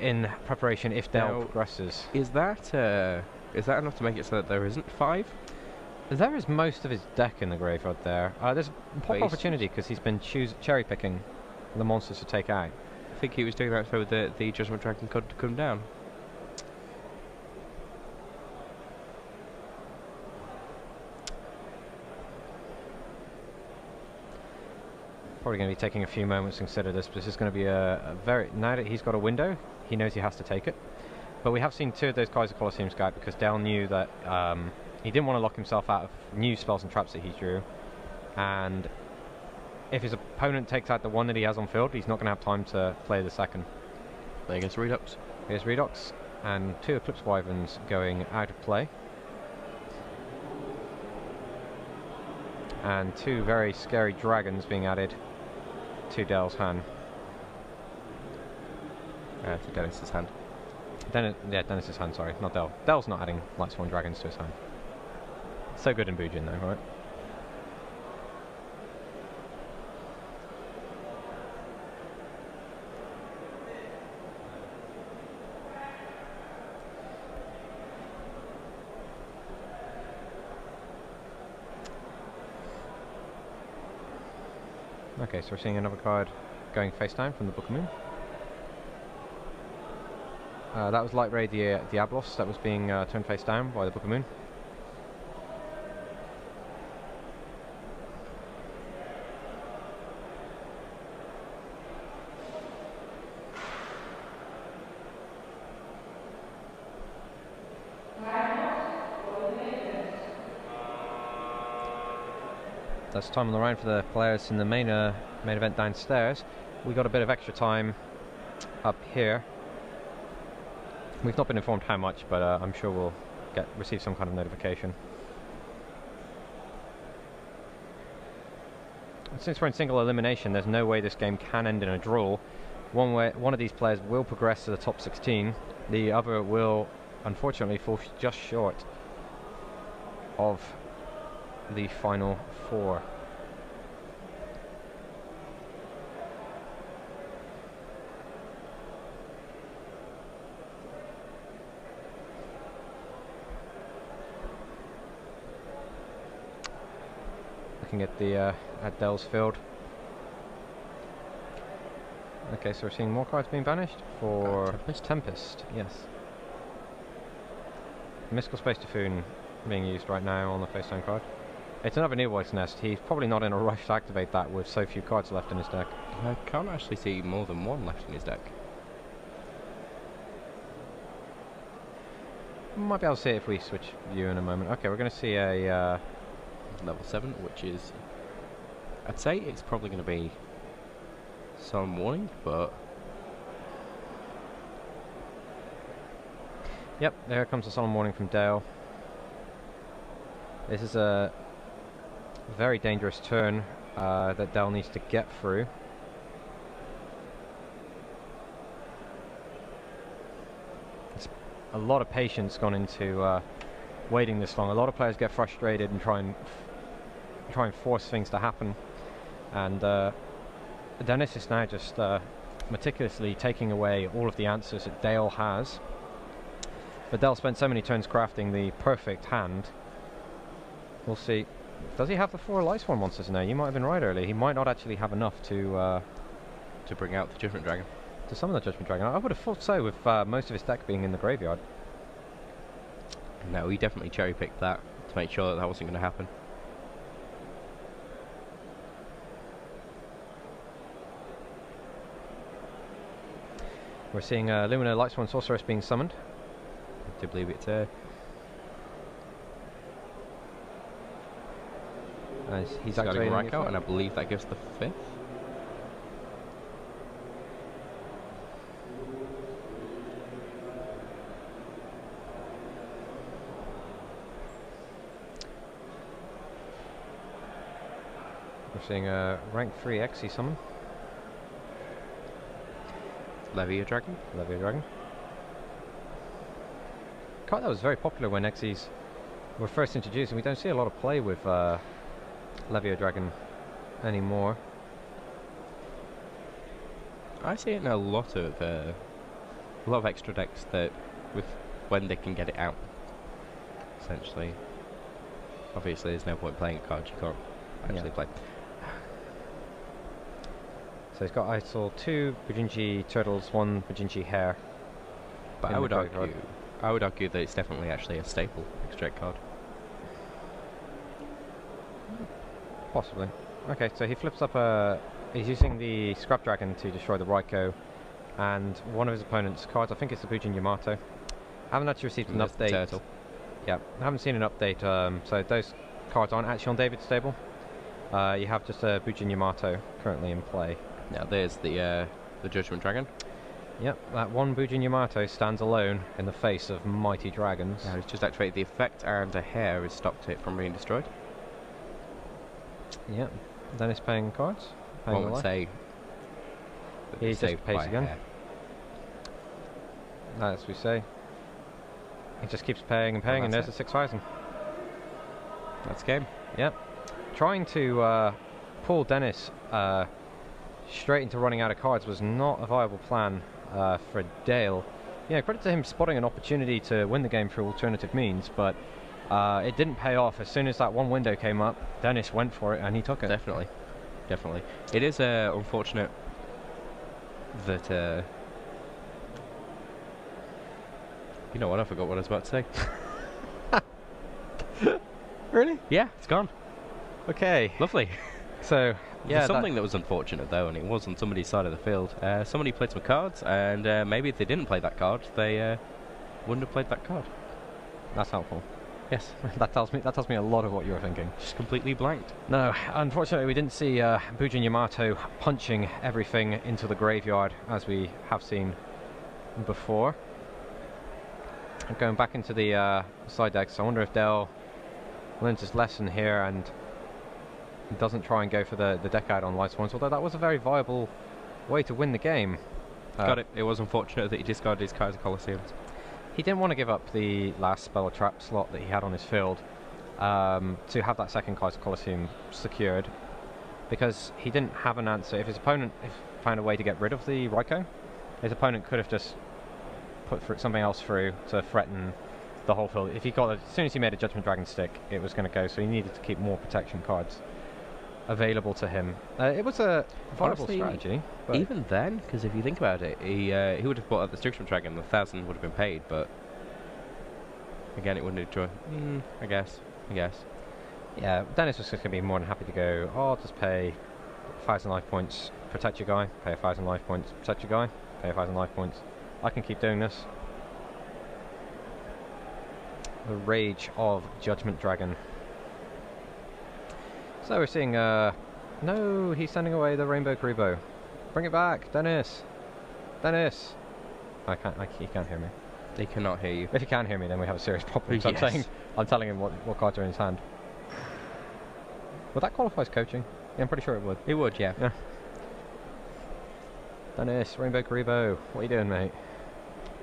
[SPEAKER 2] in preparation if Dell progresses.
[SPEAKER 1] Is that enough to make it so that there isn't 5?
[SPEAKER 2] There is most of his deck in the graveyard there. There's a pop opportunity because he's been cherry picking the monsters to take out.
[SPEAKER 1] I think he was doing that so the Judgment Dragon could come down.
[SPEAKER 2] Probably going to be taking a few moments to consider this, but this is going to be a very... Now that he's got a window, he knows he has to take it. But we have seen 2 of those Kaiser Colosseums go out because Dell knew that he didn't want to lock himself out of new spells and traps that he drew. And if his opponent takes out the one that he has on field, he's not going to have time to play the second.
[SPEAKER 1] There against Redox.
[SPEAKER 2] Here's Redox, and 2 Eclipse Wyverns going out of play. And 2 very scary dragons being added to Dell's hand.
[SPEAKER 1] To Dennis's hand.
[SPEAKER 2] Dennis's hand, sorry, not Dell. Dell's not adding Lightsworn dragons to his hand. So good in Bujin though, right? Okay, so we're seeing another card going face down from the Book of Moon. That was Light Ray Diablos that was being turned face down by the Book of Moon. That's time on the round for the players in the main event downstairs. We got a bit of extra time up here. We've not been informed how much, but I'm sure we'll receive some kind of notification. Since we're in single elimination, there's no way this game can end in a draw. One of these players will progress to the top 16. The other will, unfortunately, fall just short of the final 4. looking at the at Dell's field. Okay, so we're seeing more cards being banished for Tempest. Yes. Mystical Space Typhoon being used right now on the FaceTime card. It's another Neovoid's Nest. He's probably not in a rush to activate that with so few cards left in his deck.
[SPEAKER 1] I can't actually see more than one left in his deck.
[SPEAKER 2] Might be able to see it if we switch view in a moment. Okay, we're going to see a
[SPEAKER 1] level 7, which is, I'd say it's probably going to be Solemn Warning, but
[SPEAKER 2] yep, there comes the Solemn Warning from Dale. This is a very dangerous turn that Dale needs to get through. It's a lot of patience gone into waiting this long. A lot of players get frustrated and try and force things to happen, and Dennis is now just meticulously taking away all of the answers that Dale has. But Dale spent so many turns crafting the perfect hand. We'll see. Does he have the 4 Lightsworn monsters now? You might have been right earlier. He might not actually have enough to
[SPEAKER 1] bring out the Judgment Dragon.
[SPEAKER 2] To summon the Judgment Dragon. I would have thought so, with most of his deck being in the graveyard.
[SPEAKER 1] No, he definitely cherry-picked that to make sure that that wasn't going to happen.
[SPEAKER 2] We're seeing Lumina Lightsworn Sorceress being summoned.
[SPEAKER 1] I do believe it's
[SPEAKER 2] he's
[SPEAKER 1] activating
[SPEAKER 2] activating
[SPEAKER 1] Ryko, and I believe that gives the 5th.
[SPEAKER 2] We're seeing a rank 3 Xe summon.
[SPEAKER 1] Levia Dragon.
[SPEAKER 2] Levia Dragon. Card that was very popular when Xes were first introduced, and we don't see a lot of play with Levia Dragon anymore.
[SPEAKER 1] I see it in a lot of extra decks that with when they can get it out. Essentially, obviously, there's no point playing a card you can't actually play.
[SPEAKER 2] So he's got ISIL 2 Bujinji Turtles, 1 Bujinji Hare.
[SPEAKER 1] But I would argue that it's definitely actually a staple extra deck card.
[SPEAKER 2] Possibly. Okay, so he flips up he's using the Scrap Dragon to destroy the Ryko, and one of his opponent's cards, I think it's the Bujin Yamato. Haven't actually received an update.
[SPEAKER 1] Turtle.
[SPEAKER 2] Yeah, haven't seen an update, so those cards aren't actually on David's table. You have just a Bujin Yamato currently in play.
[SPEAKER 1] Now there's the Judgment Dragon.
[SPEAKER 2] Yep, that one Bujin Yamato stands alone in the face of mighty dragons.
[SPEAKER 1] Now he's just activated the effect, and a hare has stopped it from being destroyed.
[SPEAKER 2] Yep, then he's paying cards.
[SPEAKER 1] One would say
[SPEAKER 2] he just pays again. As we say. He just keeps paying and paying, and there's a 6,000.
[SPEAKER 1] That's game.
[SPEAKER 2] Yep. Trying to pull Dennis straight into running out of cards was not a viable plan for Dale. Yeah, credit to him spotting an opportunity to win the game through alternative means, but it didn't pay off. As soon as that one window came up, Dennis went for it and he took it.
[SPEAKER 1] Definitely. Definitely. It is unfortunate that... you know what? I forgot what I was about to say.
[SPEAKER 2] Really?
[SPEAKER 1] Yeah, it's gone.
[SPEAKER 2] Okay.
[SPEAKER 1] Lovely.
[SPEAKER 2] So, yeah.
[SPEAKER 1] There's something that was unfortunate, though, and it was on somebody's side of the field. Somebody played some cards, and maybe if they didn't play that card, they wouldn't have played that card.
[SPEAKER 2] That's helpful.
[SPEAKER 1] Yes.
[SPEAKER 2] that tells me a lot of what you were thinking.
[SPEAKER 1] Just completely blanked.
[SPEAKER 2] No, unfortunately we didn't see Bujin Yamato punching everything into the graveyard as we have seen before. Going back into the side decks, I wonder if Dell learns his lesson here and doesn't try and go for the deck out on Lightsworn, although that was a very viable way to win the game.
[SPEAKER 1] Got it. It was unfortunate that he discarded his Kaiser Colosseums.
[SPEAKER 2] He didn't want to give up the last spell or trap slot that he had on his field to have that second Kaiser Colosseum secured, because he didn't have an answer. If his opponent found a way to get rid of the Ryko, his opponent could have just put something else through to threaten the whole field. If he got as soon as he made a Judgment Dragon stick, it was going to go, so he needed to keep more protection cards available to him. It was a viable
[SPEAKER 1] Honestly,
[SPEAKER 2] strategy. But
[SPEAKER 1] even then, because if you think about it, he would have bought up the Destruction Dragon, the 1,000 would have been paid, but again, it wouldn't have joined. I guess.
[SPEAKER 2] yeah, Dennis was just going to be more than happy to go, oh, I'll just pay 1,000 life points, protect your guy, pay 1,000 life points, protect your guy, pay 1,000 life points. I can keep doing this. The Rage of Judgment Dragon. So we're seeing, no, he's sending away the Rainbow Kuriboh. Bring it back, Dennis! Dennis! He can't hear me.
[SPEAKER 1] They cannot hear you.
[SPEAKER 2] If he can hear me, then we have a serious problem. So
[SPEAKER 1] Yes.
[SPEAKER 2] I'm telling him what cards are in his hand. Would that qualify as coaching? Yeah, I'm pretty sure it would.
[SPEAKER 1] It would, yeah.
[SPEAKER 2] Yeah. Dennis, Rainbow Kuriboh, what are you doing, mate?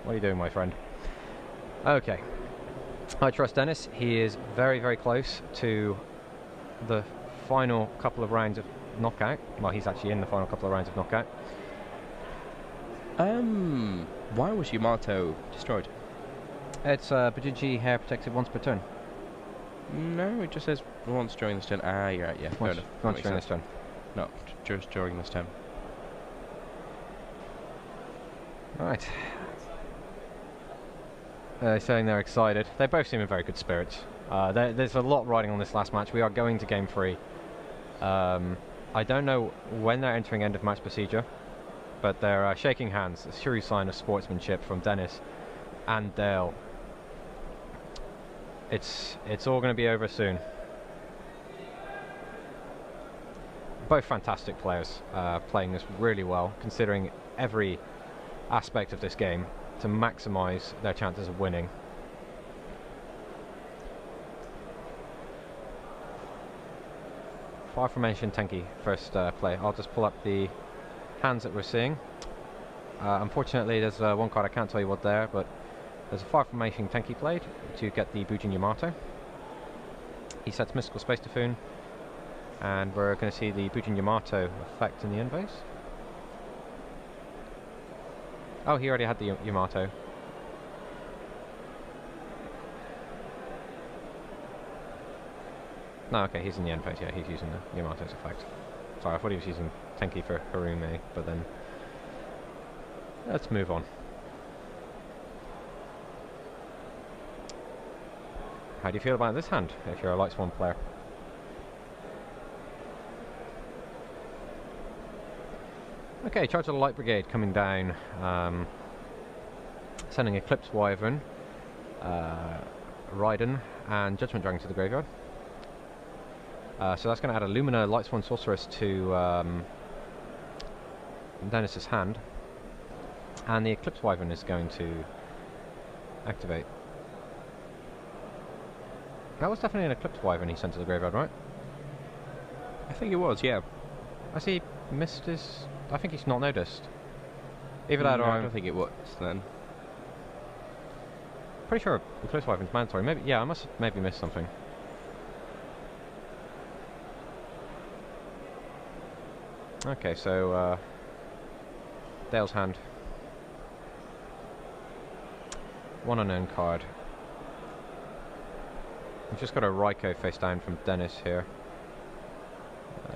[SPEAKER 2] What are you doing, my friend? Okay. I trust Dennis. He is very, very close to the final couple of rounds of knockout. Well, he's actually in the final couple of rounds of knockout.
[SPEAKER 1] Why was Yamato destroyed?
[SPEAKER 2] It's Bujin hair protected once per turn.
[SPEAKER 1] No, it just says once during this turn. Ah, you're right, yeah. Fair enough. That
[SPEAKER 2] Once
[SPEAKER 1] makes
[SPEAKER 2] during this
[SPEAKER 1] sense.
[SPEAKER 2] turn.
[SPEAKER 1] No, just during this turn.
[SPEAKER 2] Right. Saying they're excited. They both seem in very good spirits. There's a lot riding on this last match. We are going to game 3. I don't know when they're entering end of match procedure, but they're shaking hands. A true sign of sportsmanship from Dennis and Dale. It's all going to be over soon. Both fantastic players, playing this really well, considering every aspect of this game to maximise their chances of winning. Far Formation Tenki, first play. I'll just pull up the hands that we're seeing. Unfortunately, there's one card I can't tell you what there, but there's a Far Formation Tenki played to get the Bujin Yamato. He sets Mystical Space Typhoon, and we're going to see the Bujin Yamato effect in the end phase. Oh, he already had the Yamato. No, okay, he's in the end phase, yeah, he's using the Yamato's effect. Sorry, I thought he was using Tenki for Harume, but then... Let's move on. How do you feel about this hand, if you're a Lightsworn player? Okay, Charge of the Light Brigade coming down, sending Eclipse Wyvern, Raiden, and Judgment Dragon to the graveyard. So that's going to add a Lumina Lightsworn Sorceress to Dennis's hand, and the Eclipse Wyvern is going to activate. That was definitely an Eclipse Wyvern he sent to the graveyard, right?
[SPEAKER 1] I think it was, yeah.
[SPEAKER 2] Has he missed his... I think he's not noticed. Either that
[SPEAKER 1] No,
[SPEAKER 2] or...
[SPEAKER 1] I don't think it was then.
[SPEAKER 2] Pretty sure Eclipse Wyvern's mandatory. Maybe, yeah, I must have maybe missed something. Okay, so Dale's hand. One unknown card. We've just got a Raikou face down from Dennis here.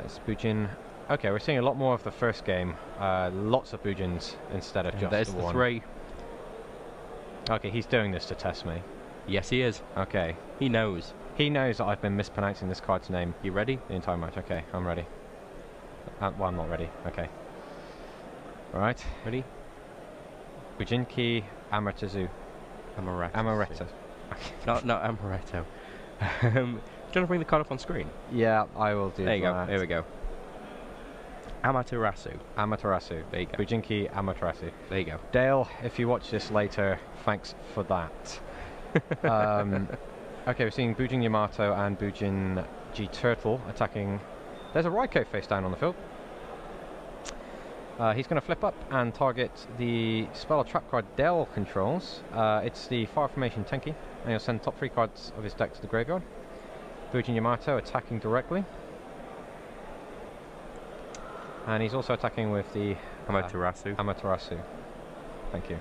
[SPEAKER 2] It's Bujin. Okay, we're seeing a lot more of the first game. Lots of Bujins instead of just
[SPEAKER 1] There's
[SPEAKER 2] the
[SPEAKER 1] the
[SPEAKER 2] one.
[SPEAKER 1] 3.
[SPEAKER 2] Okay, he's doing this to test me.
[SPEAKER 1] Yes, he is.
[SPEAKER 2] Okay.
[SPEAKER 1] He knows.
[SPEAKER 2] He knows that I've been mispronouncing this card's name
[SPEAKER 1] You ready?
[SPEAKER 2] the entire match. Okay, I'm ready. Well, I'm not ready. Okay. Alright.
[SPEAKER 1] Ready?
[SPEAKER 2] Bujinki Amaterasu.
[SPEAKER 1] Amaretto.
[SPEAKER 2] Amaretto.
[SPEAKER 1] Not Amaretto. Do you want to bring the card up on screen?
[SPEAKER 2] Yeah, I will do
[SPEAKER 1] There you go.
[SPEAKER 2] that.
[SPEAKER 1] Here we go. Amaterasu.
[SPEAKER 2] Amaterasu.
[SPEAKER 1] There you go.
[SPEAKER 2] Bujinki Amaterasu.
[SPEAKER 1] There you go.
[SPEAKER 2] Dale, if you watch this later, thanks for that. Okay, we're seeing Bujin Yamato and Bujin G Turtle attacking. There's a Raikou face down on the field. He's going to flip up and target the spell or trap card Dale controls. It's the Fire Formation Tenki, and he'll send top 3 cards of his deck to the graveyard. Bujin Yamato attacking directly. And he's also attacking with the
[SPEAKER 1] Amaterasu.
[SPEAKER 2] Amaterasu. Thank you.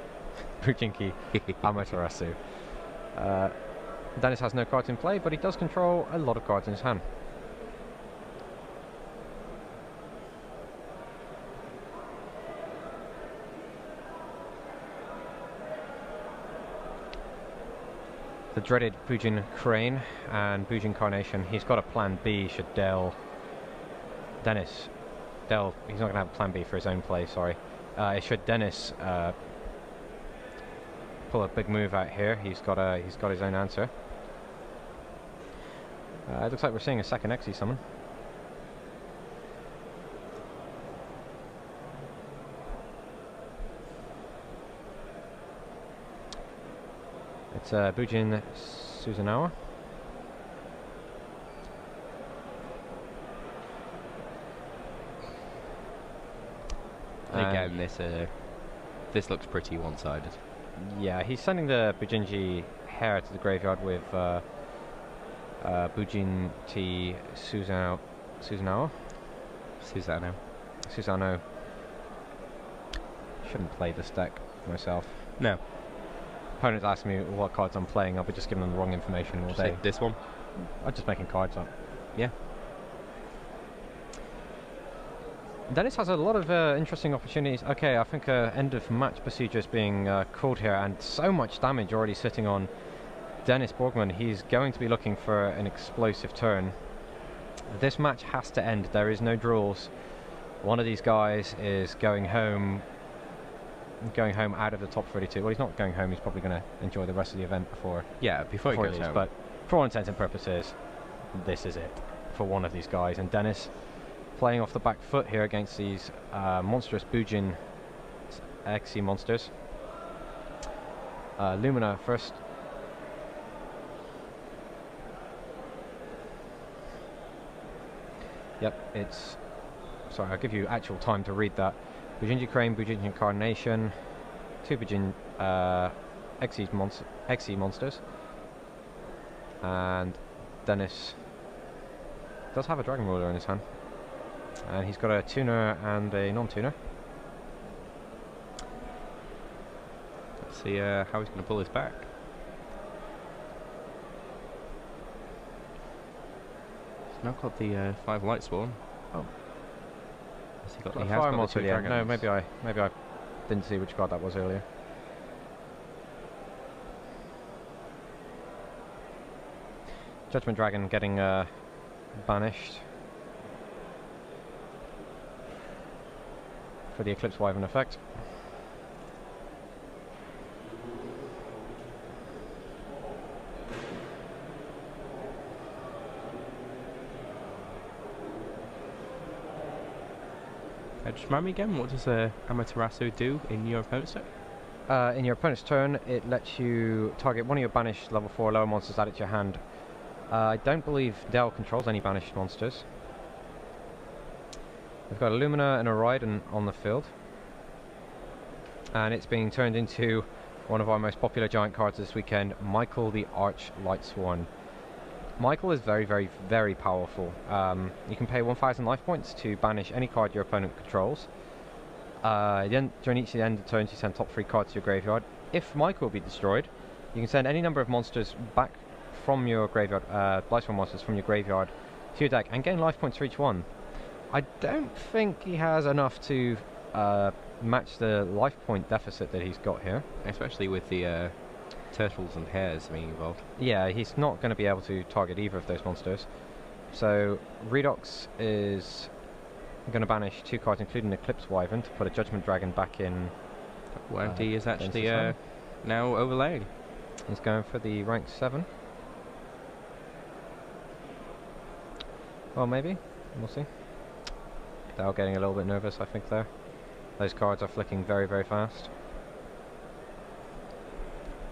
[SPEAKER 2] Bujinki Amaterasu. Dennis has no cards in play, but he does control a lot of cards in his hand. the dreaded Bujin Crane and Bujin Carnation. He's got a plan B should Dennis, he's not going to have a plan B for his own play, sorry. Should Dennis pull a big move out here, he's got his own answer. It looks like we're seeing a second Xe summon. It's Bujin Susanoo.
[SPEAKER 1] Again, this looks pretty one-sided.
[SPEAKER 2] Yeah, he's sending the Bujinji Hare to the graveyard with Bujin T Susanoo. Shouldn't play this deck myself.
[SPEAKER 1] No.
[SPEAKER 2] Opponents ask me what cards I'm playing, I'll be just giving them the wrong information all day.
[SPEAKER 1] This one?
[SPEAKER 2] I'm just making cards up.
[SPEAKER 1] Yeah.
[SPEAKER 2] Dennis has a lot of interesting opportunities. Okay, I think end of match procedure is being called here, and so much damage already sitting on Dennis Borgmann. He's going to be looking for an explosive turn. This match has to end. There is no draws. One of these guys is going home out of the top 32. Well, he's not going home. He's probably going to enjoy the rest of the event before
[SPEAKER 1] he goes
[SPEAKER 2] leaves.
[SPEAKER 1] home.
[SPEAKER 2] But for all intents and purposes, this is it for one of these guys. And Dennis playing off the back foot here against these monstrous Bujin Xe monsters. Lumina first. Yep, it's... Sorry, I'll give you actual time to read that. Bujinji Crane, Bujinji Carnation, 2 Bujin Xe monsters. And Dennis does have a Dragon Ruler in his hand. And he's got a tuner and a non-tuner.
[SPEAKER 1] Let's see how he's going to pull this back. He's now got the 5 Lightsworn. Oh. Has he got the
[SPEAKER 2] Fire monster? Yeah. No, maybe I didn't see which card that was earlier. Judgment Dragon getting banished for the Eclipse Wyvern effect.
[SPEAKER 1] Just remind me again, what does Amaterasu do in your opponent's deck?
[SPEAKER 2] In your opponent's turn, it lets you target one of your banished level 4 lower monsters, add it to your hand. I don't believe Dell controls any banished monsters. We've got a Lumina and a Raiden on the field. And it's being turned into one of our most popular giant cards this weekend, Michael the Arch Lightsworn. Michael is very, very, very powerful. You can pay 1,000 life points to banish any card your opponent controls. Then during each end of turns, you send top 3 cards to your graveyard. If Michael will be destroyed, you can send any number of monsters back from your graveyard, Lightsworn monsters from your graveyard to your deck, and gain life points for each one. I don't think he has enough to match the life point deficit that he's got here.
[SPEAKER 1] Especially with the turtles and hares being involved.
[SPEAKER 2] Yeah, he's not going to be able to target either of those monsters. So Redox is going to banish 2 cards, including Eclipse Wyvern, to put a Judgment Dragon back in.
[SPEAKER 1] Well, he is actually now overlaying.
[SPEAKER 2] He's going for the rank 7. Well, maybe. We'll see. They're getting a little bit nervous, I think, there. Those cards are flicking very, very fast.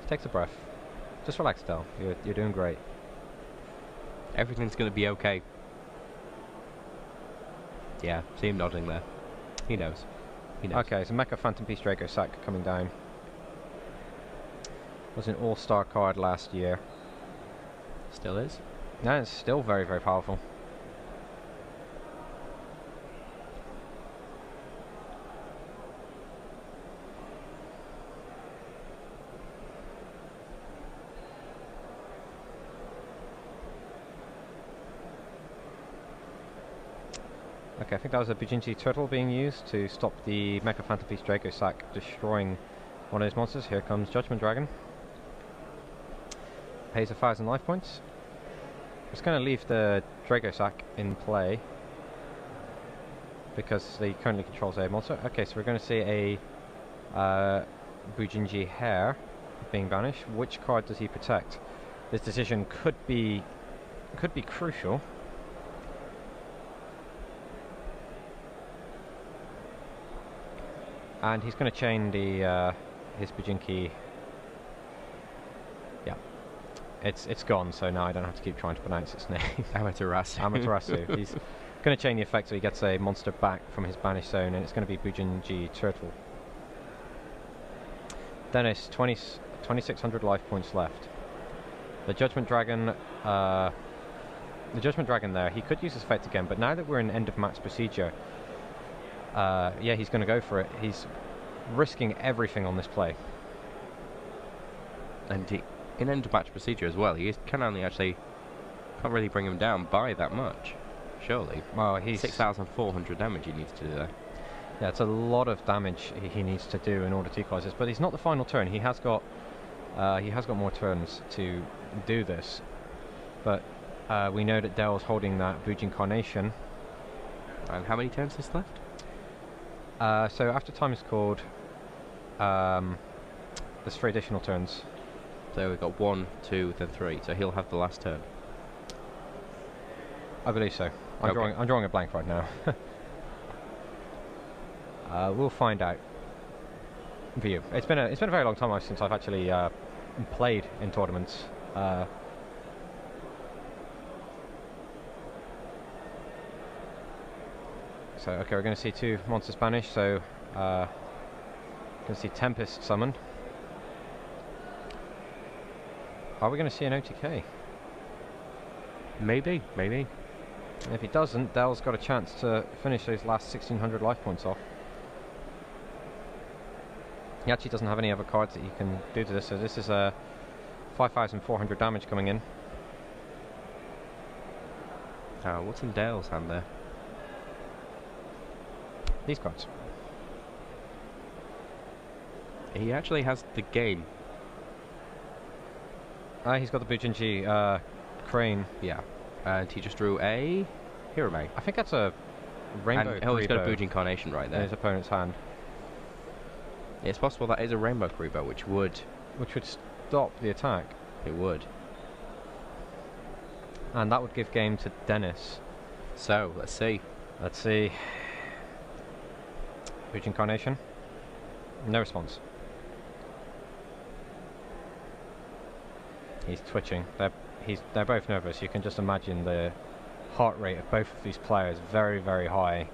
[SPEAKER 2] Takes a breath. Just relax, Del. You're doing great.
[SPEAKER 1] Everything's going to be okay. Yeah, see him nodding there. He knows. He knows.
[SPEAKER 2] Okay, so Mecha Phantom Beast Draco Sack coming down. Was an all-star card last year.
[SPEAKER 1] Still is.
[SPEAKER 2] No, it's still very, very powerful. Okay, I think that was a Bujinji Turtle being used to stop the Mecha Phantom Beast Draco Sack destroying one of those monsters. Here comes Judgment Dragon. pays 1,000 life points. It's going to leave the Drago sack in play because he currently controls a monster. Okay, so we're going to see a Bujin Hair being banished. Which card does he protect? This decision could be crucial. And he's going to chain the his Bujinki. Yeah, it's gone. So now I don't have to keep trying to pronounce its name.
[SPEAKER 1] Amaterasu.
[SPEAKER 2] Amaterasu. He's going to chain the effect so he gets a monster back from his banished zone, and it's going to be Bujin Turtle. Dennis, 2,600 life points left. The Judgment Dragon. The Judgment Dragon there. He could use his effect again, but now that we're in end of match procedure. Yeah, he's going to go for it. He's risking everything on this play.
[SPEAKER 1] And in end of match procedure as well, he can only actually can't really bring him down by that much, surely.
[SPEAKER 2] Well, he's
[SPEAKER 1] 6,400 damage he needs to do there.
[SPEAKER 2] Yeah, it's a lot of damage he needs to do in order to equalize this. But he's not the final turn. He has got more turns to do this. But we know that Dell's holding that Bujin Carnation.
[SPEAKER 1] And how many turns is left?
[SPEAKER 2] So after time is called, there's 3 additional turns.
[SPEAKER 1] So we've got 1, 2, then 3. So he'll have the last turn.
[SPEAKER 2] I believe so. I'm drawing a blank right now. We'll find out. For you, it's been a very long time since I've actually played in tournaments. So okay, we're going to see 2 monsters banished. So going to see Tempest summoned. Are we going to see an OTK?
[SPEAKER 1] Maybe.
[SPEAKER 2] And if he doesn't, Dell's got a chance to finish those last 1,600 life points off. He actually doesn't have any other cards that he can do to this, so this is a 5,400 damage coming in.
[SPEAKER 1] What's in Dale's hand there?
[SPEAKER 2] These cards.
[SPEAKER 1] He actually has the game.
[SPEAKER 2] He's got the Bujinji Crane.
[SPEAKER 1] Yeah. And he just drew a Hirame.
[SPEAKER 2] I think that's a Rainbow
[SPEAKER 1] And he's got a Bujin Carnation right there.
[SPEAKER 2] In his opponent's hand.
[SPEAKER 1] It's possible that is a Rainbow Karibo, which would
[SPEAKER 2] stop the attack.
[SPEAKER 1] It would.
[SPEAKER 2] And that would give game to Dennis.
[SPEAKER 1] So, let's see.
[SPEAKER 2] Bujin Carnation. No response. He's twitching. They're both nervous. You can just imagine the heart rate of both of these players very, very high.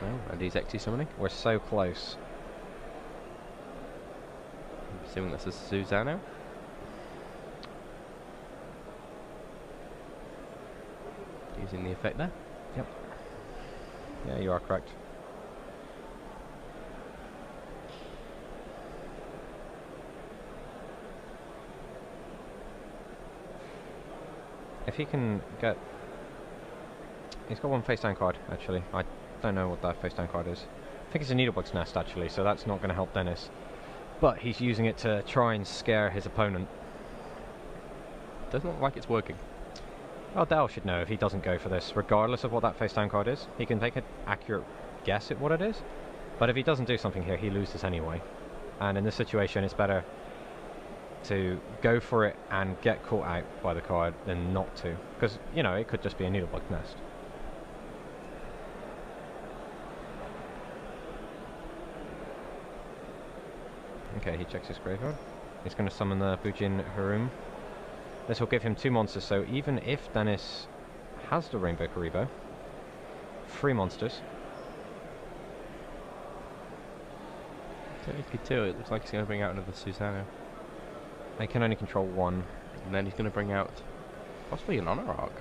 [SPEAKER 1] Oh, and he's XT summoning.
[SPEAKER 2] We're so close.
[SPEAKER 1] I'm assuming this is Susano. Using the effect there.
[SPEAKER 2] Yep. Yeah, you are correct. If he can get... He's got 1 face down card, actually. I don't know what that face down card is. I think it's a Needlebug's Nest, actually, so that's not going to help Dennis. But he's using it to try and scare his opponent.
[SPEAKER 1] Doesn't look like it's working.
[SPEAKER 2] Well, Dell should know if he doesn't go for this, regardless of what that face down card is. He can take an accurate guess at what it is. But if he doesn't do something here, he loses anyway. And in this situation, it's better to go for it and get caught out by the card than not to, because you know it could just be a Needlebug's Nest. Okay, he checks his graveyard. He's going to summon the Bujin Harum. This will give him 2 monsters, so even if Dennis has the Rainbow Karibo, 3 monsters.
[SPEAKER 1] Technically 2, it looks like he's going to bring out another Susano.
[SPEAKER 2] I can only control 1.
[SPEAKER 1] And then he's going to bring out possibly an Honor Arc.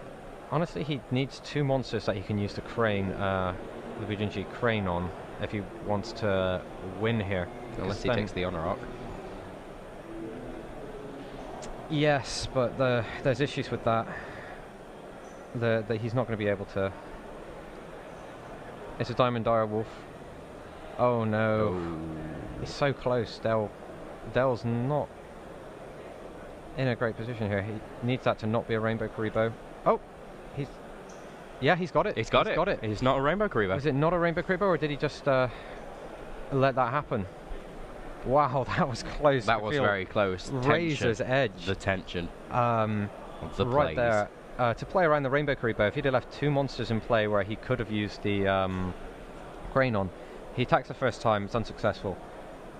[SPEAKER 2] Honestly, he needs 2 monsters that he can use to crane the Bujinji Crane on if he wants to win here.
[SPEAKER 1] Unless he takes the Honor Arc.
[SPEAKER 2] Yes, but there's issues with that. That he's not going to be able to... It's a Diamond Dire Wolf. Oh no.
[SPEAKER 1] Oh.
[SPEAKER 2] He's so close. Dell's not... in a great position here. He needs that to not be a Rainbow Karibo. Oh, he's got it.
[SPEAKER 1] He's got it. He's not a Rainbow Karibo.
[SPEAKER 2] Is it not a Rainbow Karibo, or did he just let that happen? Wow, that was close.
[SPEAKER 1] That was very close.
[SPEAKER 2] Razor's edge.
[SPEAKER 1] The tension.
[SPEAKER 2] Right
[SPEAKER 1] plays.
[SPEAKER 2] there. To play around the Rainbow Karibo, if he'd have left 2 monsters in play where he could have used the crane on, he attacks the first time, it's unsuccessful.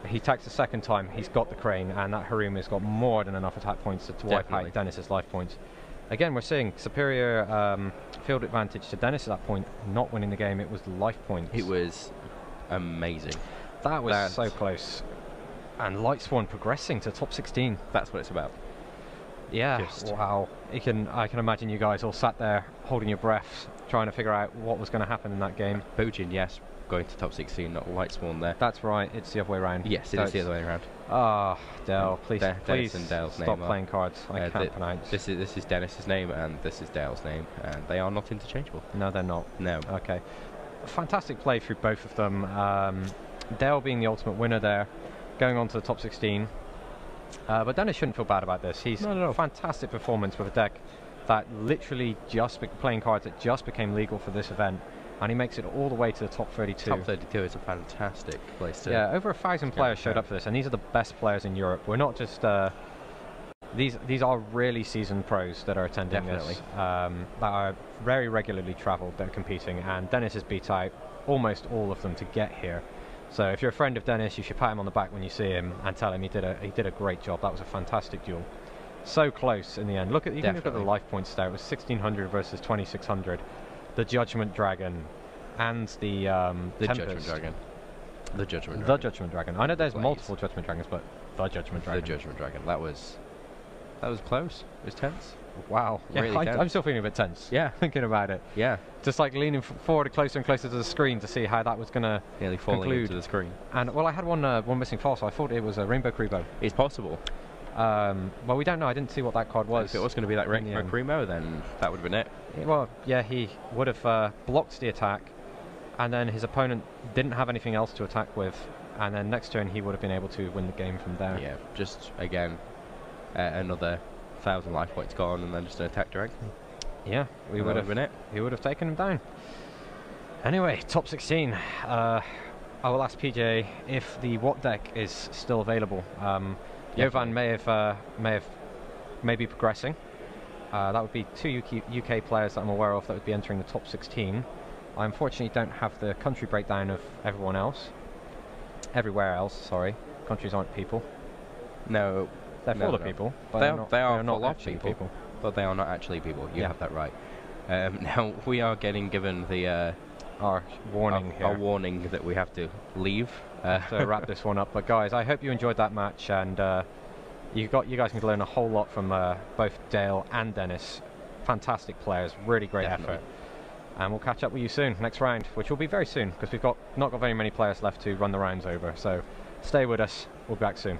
[SPEAKER 2] He attacks the second time, he's got the crane, and that Haruma's got more than enough attack points to wipe out Dennis's life points. Again, we're seeing superior field advantage to Dennis at that point, not winning the game. It was life points.
[SPEAKER 1] It was amazing.
[SPEAKER 2] That was so close. And Lightsworn progressing to top 16.
[SPEAKER 1] That's what it's about.
[SPEAKER 2] Yeah, wow. I can imagine you guys all sat there holding your breath, trying to figure out what was going to happen in that game.
[SPEAKER 1] Bujin, yes, going to top 16, not Lightsworn there.
[SPEAKER 2] That's right, it's the other way around.
[SPEAKER 1] Yes, it is the other way around.
[SPEAKER 2] Ah, Dale, please
[SPEAKER 1] and Dale's
[SPEAKER 2] stop
[SPEAKER 1] name
[SPEAKER 2] playing cards. I can't pronounce.
[SPEAKER 1] This is Dennis's name, and this is Dale's name, and they are not interchangeable.
[SPEAKER 2] No, they're not.
[SPEAKER 1] No.
[SPEAKER 2] Okay. Fantastic play through both of them. Dale being the ultimate winner there, going on to the top 16. But Dennis shouldn't feel bad about this. He's a fantastic performance with a deck that literally just playing cards that just became legal for this event, and he makes it all the way to the top 32.
[SPEAKER 1] Top 32 is a fantastic place to...
[SPEAKER 2] Yeah, over 1,000 players showed up for this, and these are the best players in Europe. We're not just... these are really seasoned pros that are attending this, that are very regularly travelled, that are competing, and Dennis has beat out almost all of them to get here. So if you're a friend of Dennis, you should pat him on the back when you see him and tell him he did a great job. That was a fantastic duel. So close in the end. Look at look at the life points there. It was 1,600 versus 2,600. The Judgment Dragon and the
[SPEAKER 1] Judgment Dragon. The Judgment Dragon.
[SPEAKER 2] The Judgment Dragon. I know there's multiple Judgment Dragons, but the Judgment Dragon.
[SPEAKER 1] The Judgment Dragon. That was close. It was tense.
[SPEAKER 2] Wow. Yeah,
[SPEAKER 1] really tense.
[SPEAKER 2] I'm still feeling a bit tense.
[SPEAKER 1] Yeah.
[SPEAKER 2] Thinking about it.
[SPEAKER 1] Yeah.
[SPEAKER 2] Just like leaning forward closer and closer to the screen to see how that was going to
[SPEAKER 1] nearly falling into the screen.
[SPEAKER 2] And well, I had one missing file, so I thought it was a Rainbow Karibo.
[SPEAKER 1] It's possible.
[SPEAKER 2] Well, we don't know. I didn't see what that card was.
[SPEAKER 1] If it was going to be that Rainbow Karibo, then that would have been it.
[SPEAKER 2] Well, yeah, he would have blocked the attack, and then his opponent didn't have anything else to attack with, and then next turn he would have been able to win the game from there.
[SPEAKER 1] Yeah, just again another 1,000 life points gone, and then just an attack drag.
[SPEAKER 2] Yeah, we would have been it. He would have taken him down. Anyway, top 16. I will ask PJ if the What deck is still available. Jovan may be progressing. That would be 2 UK players that I'm aware of that would be entering the top 16. I unfortunately don't have the country breakdown of everyone else. Everywhere else, sorry. Countries aren't people.
[SPEAKER 1] No.
[SPEAKER 2] They're full of people. But
[SPEAKER 1] they are
[SPEAKER 2] not
[SPEAKER 1] full of
[SPEAKER 2] actually
[SPEAKER 1] people. But they are not actually people. You have that right. Now, we are getting given the...
[SPEAKER 2] our warning here.
[SPEAKER 1] Our warning that we have to leave.
[SPEAKER 2] To wrap this one up. But guys, I hope you enjoyed that match, and you guys can learn a whole lot from both Dale and Dennis. Fantastic players, really great effort. And we'll catch up with you soon, next round, which will be very soon, because we've not got very many players left to run the rounds over. So stay with us, we'll be back soon.